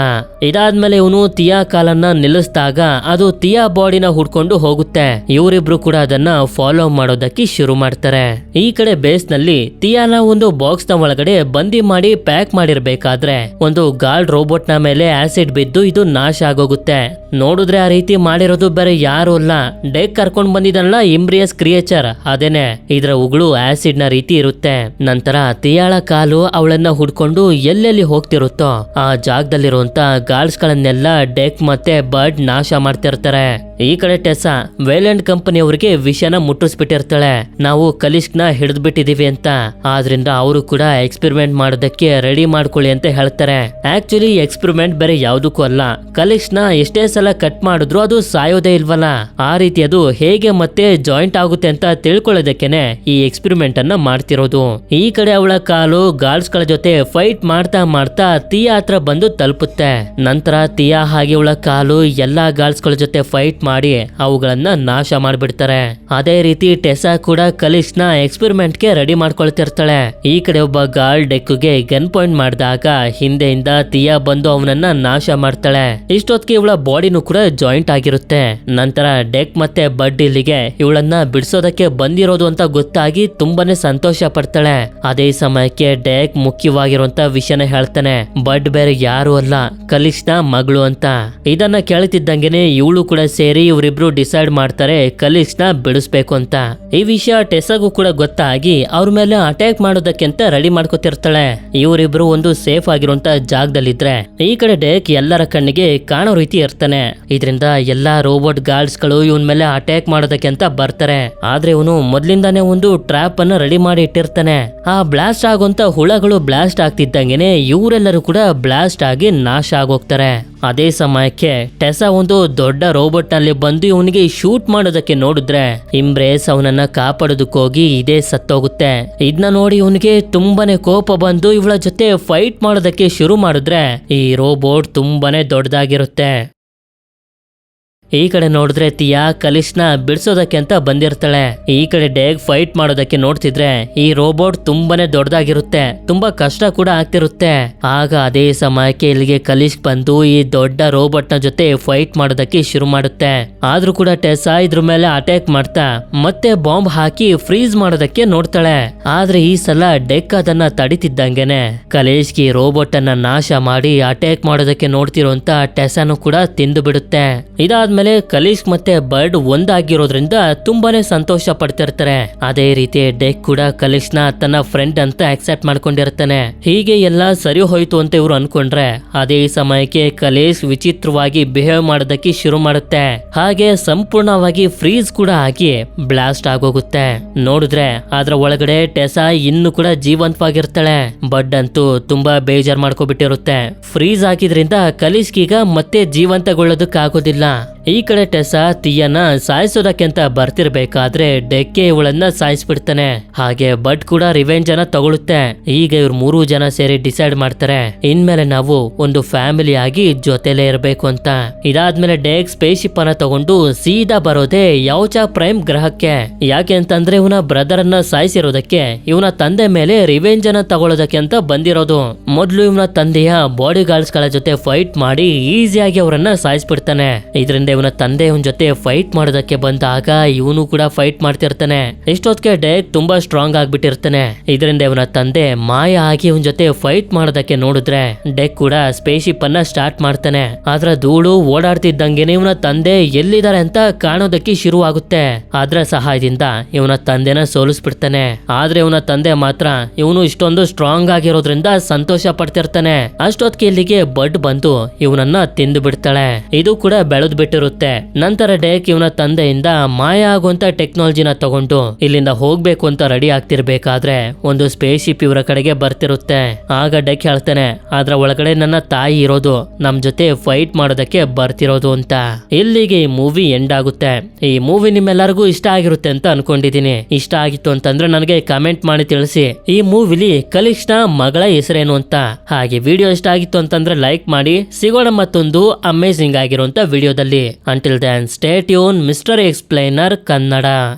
ಇದಾದ್ಮೇಲೆ ಇವನು ಟಿಯಾ ಕಾಲನ್ನ ನಿಲ್ಲಿಸಿದಾಗ ಅದು ಟಿಯಾ ಬಾಡಿನ ಹುಡ್ಕೊಂಡು ಹೋಗುತ್ತೆ. ಇವರಿಬ್ರು ಕೂಡ ಅದನ್ನ ಫಾಲೋ ಮಾಡೋದಕ್ಕೆ ಶುರು ಮಾಡ್ತಾರೆ. ಈ ಕಡೆ ಬೇಸ್ ನಲ್ಲಿ ಟಿಯಾನ ಒಂದು ಬಾಕ್ಸ್ ನ ಒಳಗಡೆ ಬಂದಿ ಮಾಡಿ ಪ್ಯಾಕ್ ಮಾಡಿರ್ಬೇಕಾದ್ರೆ ಒಂದು ಗಾರ್ಡ್ ರೋಬೋಟ್ ನ ಮೇಲೆ ಆಸಿಡ್ ಬಿದ್ದು ಇದು ನಾಶ ಆಗೋಗುತ್ತೆ. ನೋಡಿದ್ರೆ ಆ ರೀತಿ ಮಾಡಿರೋದು ಬೇರೆ ಯಾರು ಅಲ್ಲ, ಡೆಕ್ ಕರ್ಕೊಂಡ್ ಬಂದಿದಲ್ಲ ಇಂಬ್ರಿಯಸ್ ಕ್ರಿಯೇಚರ್ ಅದೇನೆ. ಇದರ ಉಗುಳು ಆಸಿಡ್ ನ ರೀತಿ ಇರುತ್ತೆ. ನಂತರ ಟಿಯಾಳ ಕಾಲು ಅವಳನ್ನ ಹುಡ್ಕೊಂಡು ಎಲ್ಲೆಲ್ಲಿ ಹೋಗ್ತಿರುತ್ತೋ ಆ ಜಾಗದಲ್ಲಿರುವಂತ ಗಾರ್ಡ್ಸ್ ಗಳನ್ನೆಲ್ಲ ಡೆಕ್ ಮತ್ತೆ ಬರ್ಡ್ ನಾಶ ಮಾಡ್ತಿರ್ತಾರೆ. ಈ ಕಡೆ ಟೆಸಾ ವೇಲೆಂಡ್ ಕಂಪನಿಯವರಿಗೆ ವಿಷಯನ ಮುಟ್ಟಿಸ್ಬಿಟ್ಟಿರ್ತಾಳೆ, ನಾವು ಕಲಿಸ್ಕ್ ನ ಹಿಡಿದು ಬಿಟ್ಟಿದೀವಿ ಅಂತ. ಆದ್ರಿಂದ ಅವರು ಕೂಡ ಎಕ್ಸ್ಪೆರಿಮೆಂಟ್ ಮಾಡೋದಕ್ಕೆ ರೆಡಿ ಮಾಡ್ಕೊಳ್ಳಿ ಅಂತ ಹೇಳ್ತಾರೆ. ಆಕ್ಚುಲಿ ಎಕ್ಸ್ಪೆರಿಮೆಂಟ್ ಬೇರೆ ಯಾವ್ದಕ್ಕೂ ಅಲ್ಲ, ಕಲಿಸ್ಕ್ ನ ಎಷ್ಟೇ ಸಲ ಕಟ್ ಮಾಡಿದ್ರು ಅದು ಸಾಯೋದೇ ಇಲ್ವಲ್ಲ, ಆ ರೀತಿ ಅದು ಹೇಗೆ ಮತ್ತೆ ಜಾಯಿಂಟ್ ಆಗುತ್ತೆ ಅಂತ ತಿಳ್ಕೊಳ್ಳೋದಕ್ಕೇನೆ ಈ ಎಕ್ಸ್ಪೆರಿಮೆಂಟ್ ಅನ್ನ ಮಾಡ್ತಿರೋದು. ಈ ಕಡೆ ಅವಳ ಕಾಲು ಗಾರ್ಡ್ಸ್ ಗಳ ಜೊತೆ ಫೈಟ್ ಮಾಡ್ತಾ ಮಾಡ್ತಾ ಟಿಯಾ ಹತ್ರ ಬಂದು ತಲುಪುತ್ತೆ. ನಂತರ ಟಿಯಾ ಹಾಗೆ ಅವಳ ಕಾಲು ಎಲ್ಲಾ ಗಾರ್ಡ್ಸ್ ಗಳ ಜೊತೆ ಫೈಟ್ ಮಾಡಿ ಅವುಗಳನ್ನ ನಾಶ ಮಾಡ್ಬಿಡ್ತಾರೆ. ಅದೇ ರೀತಿ ಟೆಸಾ ಕೂಡ ಕಲಿಸ್ ನ ಎಕ್ಸ್ಪೆರಿಮೆಂಟ್ ಗೆ ರೆಡಿ ಮಾಡ್ಕೊಳ್ತಿರ್ತಾಳೆ. ಈ ಕಡೆ ಒಬ್ಬ ಗಾರ್ಡ್ ಡೆಕ್ ಗೆ ಗನ್ ಪಾಯಿಂಟ್ ಮಾಡಿದಾಗ ಹಿಂದೆಯಿಂದ ಟಿಯಾ ಬಂದು ಅವನನ್ನ ನಾಶ ಮಾಡ್ತಾಳೆ. ಇಷ್ಟೊತ್ತಿಗೆ ಇವಳ ಬಾಡಿನೂ ಕೂಡ ಜಾಯಿಂಟ್ ಆಗಿರುತ್ತೆ. ನಂತರ ಡೆಕ್ ಮತ್ತೆ ಬಡ್ ಇಲ್ಲಿಗೆ ಇವಳನ್ನ ಬಿಡಿಸೋದಕ್ಕೆ ಬಂದಿರೋದು ಅಂತ ಗೊತ್ತಾಗಿ ತುಂಬಾನೇ ಸಂತೋಷ ಪಡ್ತಾಳೆ. ಅದೇ ಸಮಯಕ್ಕೆ ಡೆಕ್ ಮುಖ್ಯವಾಗಿರುವಂತ ವಿಷಯನ ಹೇಳ್ತಾನೆ, ಬಡ್ ಬೇರೆ ಯಾರು ಅಲ್ಲ, ಕಲಿಸ್ ನ ಮಗಳು ಅಂತ. ಇದನ್ನ ಕೇಳ್ತಿದ್ದಂಗೆನೆ ಇವಳು ಕೂಡ ಸೇರಿ ಇವರಿಬ್ರು ಡಿಸೈಡ್ ಮಾಡ್ತಾರೆ ಕಲಿಸ್ ನ ಬಿಡಿಸ್ಬೇಕು ಅಂತ. ಈ ವಿಷಯ ಟೆಸಾಗೂ ಕೂಡ ಗೊತ್ತಾಗಿ ಅವ್ರ ಮೇಲೆ ಅಟ್ಯಾಕ್ ಮಾಡೋದಕ್ಕೆ ಅಂತ ರೆಡಿ ಮಾಡ್ಕೊತಿರ್ತಾಳೆ. ಇವರಿಬ್ರು ಒಂದು ಸೇಫ್ ಆಗಿರುವಂತ ಜಾಗದಲ್ಲಿದ್ರೆ ಈ ಕಡೆ ಡೆಕ್ ಎಲ್ಲರ ಕಣ್ಣಿಗೆ ಕಾಣೋ ರೀತಿ ಇರ್ತಾನೆ. ಇದರಿಂದ ಎಲ್ಲಾ ರೋಬೋಟ್ ಗಾರ್ಡ್ಸ್ ಗಳು ಇವನ್ ಮೇಲೆ ಅಟ್ಯಾಕ್ ಮಾಡೋದಕ್ಕೆ ಅಂತ ಬರ್ತಾರೆ. ಆದ್ರೆ ಇವನು ಮೊದ್ಲಿಂದಾನೇ ಒಂದು ಟ್ರ್ಯಾಪ್ ಅನ್ನ ರೆಡಿ ಮಾಡಿ ಇಟ್ಟಿರ್ತಾನೆ. ಆ ಬ್ಲಾಸ್ಟ್ ಆಗುವಂತ ಹುಳಗಳು ಬ್ಲಾಸ್ಟ್ ಆಗ್ತಿದ್ದಂಗೆನೆ ಇವರೆಲ್ಲರೂ ಕೂಡ ಬ್ಲಾಸ್ಟ್ ಆಗಿ ನಾಶ ಆಗೋಗ್ತಾರೆ. ಅದೇ ಸಮಯಕ್ಕೆ ಟೆಸಾ ಒಂದು ದೊಡ್ಡ ರೋಬೋಟ್ ನಲ್ಲಿ ಬಂದು ಇವನಿಗೆ ಶೂಟ್ ಮಾಡೋದಕ್ಕೆ ನೋಡಿದ್ರೆ ಇಂಬ್ರೇಸ್ ಅವನನ್ನ ಕಾಪಾಡೋದಕ್ಕೋಗಿ ಇದೇ ಸತ್ತೋಗುತ್ತೆ. ಇದನ್ನ ನೋಡಿ ಇವನಿಗೆ ತುಂಬಾನೇ ಕೋಪ ಬಂದು ಇವಳ ಜೊತೆ ಫೈಟ್ ಮಾಡೋದಕ್ಕೆ ಶುರು ಮಾಡಿದ್ರೆ ಈ ರೋಬೋಟ್ ತುಂಬಾನೇ ದೊಡ್ಡದಾಗಿರುತ್ತೆ. ಈ ಕಡೆ ನೋಡಿದ್ರೆ ಟಿಯಾ ಕಲಿಸ್ನ ಬಿಡಿಸೋದಕ್ಕೆ ಅಂತ ಬಂದಿರ್ತಾಳೆ. ಈ ಕಡೆ ಡೆಕ್ ಫೈಟ್ ಮಾಡೋದಕ್ಕೆ ನೋಡ್ತಿದ್ರೆ ಈ ರೋಬೋಟ್ ತುಂಬಾನೇ ದೊಡ್ಡದಾಗಿರುತ್ತೆ, ತುಂಬಾ ಕಷ್ಟ ಕೂಡ ಆಗ್ತಿರುತ್ತೆ. ಆಗ ಅದೇ ಸಮಯಕ್ಕೆ ಇಲ್ಲಿಗೆ ಕಲಿಸ್ ಬಂದು ಈ ದೊಡ್ಡ ರೋಬೋಟ್ ನ ಜೊತೆ ಫೈಟ್ ಮಾಡೋದಕ್ಕೆ ಶುರು ಮಾಡುತ್ತೆ. ಆದ್ರೂ ಕೂಡ ಟೆಸಾ ಇದ್ರ ಮೇಲೆ ಅಟ್ಯಾಕ್ ಮಾಡ್ತಾ ಮತ್ತೆ ಬಾಂಬ್ ಹಾಕಿ ಫ್ರೀಸ್ ಮಾಡೋದಕ್ಕೆ ನೋಡ್ತಾಳೆ. ಆದ್ರೆ ಈ ಸಲ ಡೆಕ್ ಅದನ್ನ ತಡಿತಿದ್ದಂಗೆನೆ ಕಲಿಸ್ಗೆ ರೋಬೋಟ್ ಅನ್ನ ನಾಶ ಮಾಡಿ ಅಟ್ಯಾಕ್ ಮಾಡೋದಕ್ಕೆ ನೋಡ್ತಿರುವಂತ ಟೆಸಾನು ಕೂಡ ತಿಂದು ಬಿಡುತ್ತೆ. ಇದಾದ್ಮೇಲೆ ಇದಾದ್ಮೇಲೆ ಕಲಿಶ್ ಮತ್ತೆ ಬರ್ಡ್ ಒಂದಾಗಿರೋದ್ರಿಂದ ತುಂಬಾನೇ ಸಂತೋಷ ಪಡ್ತಿರ್ತಾರೆ. ಅದೇ ರೀತಿ ಡೆಕ್ ಕೂಡ ಕಲಿಶ್ನ ತನ್ನ ಫ್ರೆಂಡ್ ಅಂತ ಆಕ್ಸೆಪ್ಟ್ ಮಾಡ್ಕೊಂಡಿರ್ತಾನೆ. ಹೀಗೆ ಎಲ್ಲ ಸರಿ ಹೋಯ್ತು ಅಂತ ಇವ್ರು ಅನ್ಕೊಂಡ್ರೆ ಅದೇ ಸಮಯಕ್ಕೆ ಕಲಿಶ್ ವಿಚಿತ್ರವಾಗಿ ಬಿಹೇವ್ ಮಾಡೋದಕ್ಕೆ ಶುರು ಮಾಡುತ್ತೆ. ಹಾಗೆ ಸಂಪೂರ್ಣವಾಗಿ ಫ್ರೀಸ್ ಕೂಡ ಆಗಿ ಬ್ಲಾಸ್ಟ್ ಆಗೋಗುತ್ತೆ. ನೋಡಿದ್ರೆ ಅದ್ರ ಒಳಗಡೆ ಟೆಸಾ ಇನ್ನು ಕೂಡ ಜೀವಂತವಾಗಿರ್ತಾಳೆ. ಬಡ್ ಅಂತೂ ತುಂಬಾ ಬೇಜಾರ್ ಮಾಡ್ಕೊಬಿಟ್ಟಿರುತ್ತೆ. ಫ್ರೀಸ್ ಆಗಿದ್ರಿಂದ ಕಲಿಶ್ಗೀಗ ಮತ್ತೆ ಜೀವಂತಗೊಳ್ಳೋದಕ್ಕಾಗೋದಿಲ್ಲ. ಈ ಕಡೆ ಟೆಸಾ ತೀಯನ್ನ ಸಾಯಿಸೋದಕ್ಕೆ ಅಂತ ಬರ್ತಿರ್ಬೇಕಾದ್ರೆ ಡೆಕ್ಕೆ ಇವಳನ್ನ ಸಾಯಿಸ್ಬಿಡ್ತಾನೆ. ಹಾಗೆ ಬಟ್ ಕೂಡ ರಿವೆಂಜ್ ಅನ್ನ ತಗೊಳುತ್ತೆ. ಈಗ ಇವ್ರು 3 ಜನ ಸೇರಿ ಡಿಸೈಡ್ ಮಾಡ್ತಾರೆ ಇನ್ಮೇಲೆ ನಾವು ಒಂದು ಫ್ಯಾಮಿಲಿ ಆಗಿ ಜೊತೆಲೇ ಇರಬೇಕು ಅಂತ. ಇದಾದ್ಮೇಲೆ ಡೆಕ್ ಸ್ಪೇಸ್ಶಿಪ್ ಅನ್ನ ತಗೊಂಡು ಸೀದಾ ಬರೋದೇ ಯಾವ್ಚಾ ಪ್ರೈಮ್ ಗ್ರಹಕ್ಕೆ. ಯಾಕೆ ಅಂತಂದ್ರೆ ಇವನ ಬ್ರದರ್ ಅನ್ನ ಸಾಯಿಸಿರೋದಕ್ಕೆ ಇವನ ತಂದೆ ಮೇಲೆ ರಿವೆಂಜ್ ಅನ್ನ ತಗೊಳ್ಳೋದಕ್ಕೆ ಅಂತ ಬಂದಿರೋದು. ಮೊದ್ಲು ಇವನ ತಂದೆಯ ಬಾಡಿ ಗಾರ್ಡ್ಸ್ ಗಳ ಜೊತೆ ಫೈಟ್ ಮಾಡಿ ಈಸಿಯಾಗಿ ಅವರನ್ನ ಸಾಯಿಸ್ಬಿಡ್ತಾನೆ. ಇದರಿಂದ ಇವನ ತಂದೆ ಇವನ್ ಜೊತೆ ಫೈಟ್ ಮಾಡೋದಕ್ಕೆ ಬಂದಾಗ ಇವನು ಕೂಡ ಫೈಟ್ ಮಾಡ್ತಿರ್ತಾನೆ. ಇಷ್ಟೊತ್ತಿಗೆ ಡೆಕ್ ತುಂಬಾ ಸ್ಟ್ರಾಂಗ್ ಆಗ್ಬಿಟ್ಟಿರ್ತಾನೆ. ಇದರಿಂದ ಇವನ ತಂದೆ ಮಾಯ ಆಗಿ ಇವನ್ ಜೊತೆ ಫೈಟ್ ಮಾಡೋದಕ್ಕೆ ನೋಡಿದ್ರೆ ಡೆಕ್ ಕೂಡ ಸ್ಪೇಸ್ಶಿಪ್ ಅನ್ನ ಸ್ಟಾರ್ಟ್ ಮಾಡ್ತಾನೆ. ಅದ್ರ ಧೂಳು ಓಡಾಡ್ತಿದ್ದಂಗೆನೆ ಇವನ ತಂದೆ ಎಲ್ಲಿದ್ದಾರೆ ಅಂತ ಕಾಣೋದಕ್ಕೆ ಶುರು ಆಗುತ್ತೆ. ಅದ್ರ ಸಹಾಯದಿಂದ ಇವನ ತಂದೆನ ಸೋಲಿಸ್ಬಿಡ್ತಾನೆ. ಆದ್ರೆ ಇವನ ತಂದೆ ಮಾತ್ರ ಇವನು ಇಷ್ಟೊಂದು ಸ್ಟ್ರಾಂಗ್ ಆಗಿರೋದ್ರಿಂದ ಸಂತೋಷ ಪಡ್ತಿರ್ತಾನೆ. ಅಷ್ಟೊತ್ತಿಗೆ ಇಲ್ಲಿಗೆ ಬಡ್ ಬಂದು ಇವನನ್ನ ತಿಂದು ಬಿಡ್ತಾಳೆ. ಇದು ಕೂಡ ಬೆಳೆದ್ ಬಿಟ್ಟಿರುತ್ತೆ. ನಂತರ ಡೆಕ್ ಇವನ ತಂದೆಯಿಂದ ಮಾಯ ಆಗುವಂತ ಟೆಕ್ನಾಲಜಿನ ತಗೊಂಡು ಇಲ್ಲಿಂದ ಹೋಗ್ಬೇಕು ಅಂತ ರೆಡಿ ಆಗ್ತಿರ್ಬೇಕಾದ್ರೆ ಒಂದು ಸ್ಪೇಸ್ಶಿಪ್ ಇವರ ಕಡೆಗೆ ಬರ್ತಿರುತ್ತೆ. ಆಗ ಡೆಕ್ ಹೇಳ್ತಾನೆ ಅದ್ರ ಒಳಗಡೆ ನನ್ನ ತಾಯಿ ಇರೋದು, ನಮ್ ಜೊತೆ ಫೈಟ್ ಮಾಡೋದಕ್ಕೆ ಬರ್ತಿರೋದು ಅಂತ. ಇಲ್ಲಿಗೆ ಈ ಮೂವಿ ಎಂಡ್ ಆಗುತ್ತೆ. ಈ ಮೂವಿ ನಿಮ್ಮೆಲ್ಲರಿಗೂ ಇಷ್ಟ ಆಗಿರುತ್ತೆ ಅಂತ ಅನ್ಕೊಂಡಿದೀನಿ. ಇಷ್ಟ ಆಗಿತ್ತು ಅಂತಂದ್ರೆ ನನಗೆ ಕಮೆಂಟ್ ಮಾಡಿ ತಿಳಿಸಿ ಈ ಮೂವಿಲಿ ಕಲಿಶ್ನ ಮಗಳ ಹೆಸರೇನು ಅಂತ. ಹಾಗೆ ವಿಡಿಯೋ ಇಷ್ಟ ಆಗಿತ್ತು ಅಂತಂದ್ರೆ ಲೈಕ್ ಮಾಡಿ. ಸಿಗೋಣ ಮತ್ತೊಂದು ಅಮೇಜಿಂಗ್ ಆಗಿರುವಂತ ವಿಡಿಯೋದಲ್ಲಿ. Until then, stay tuned, Mr. Explainer Kannada.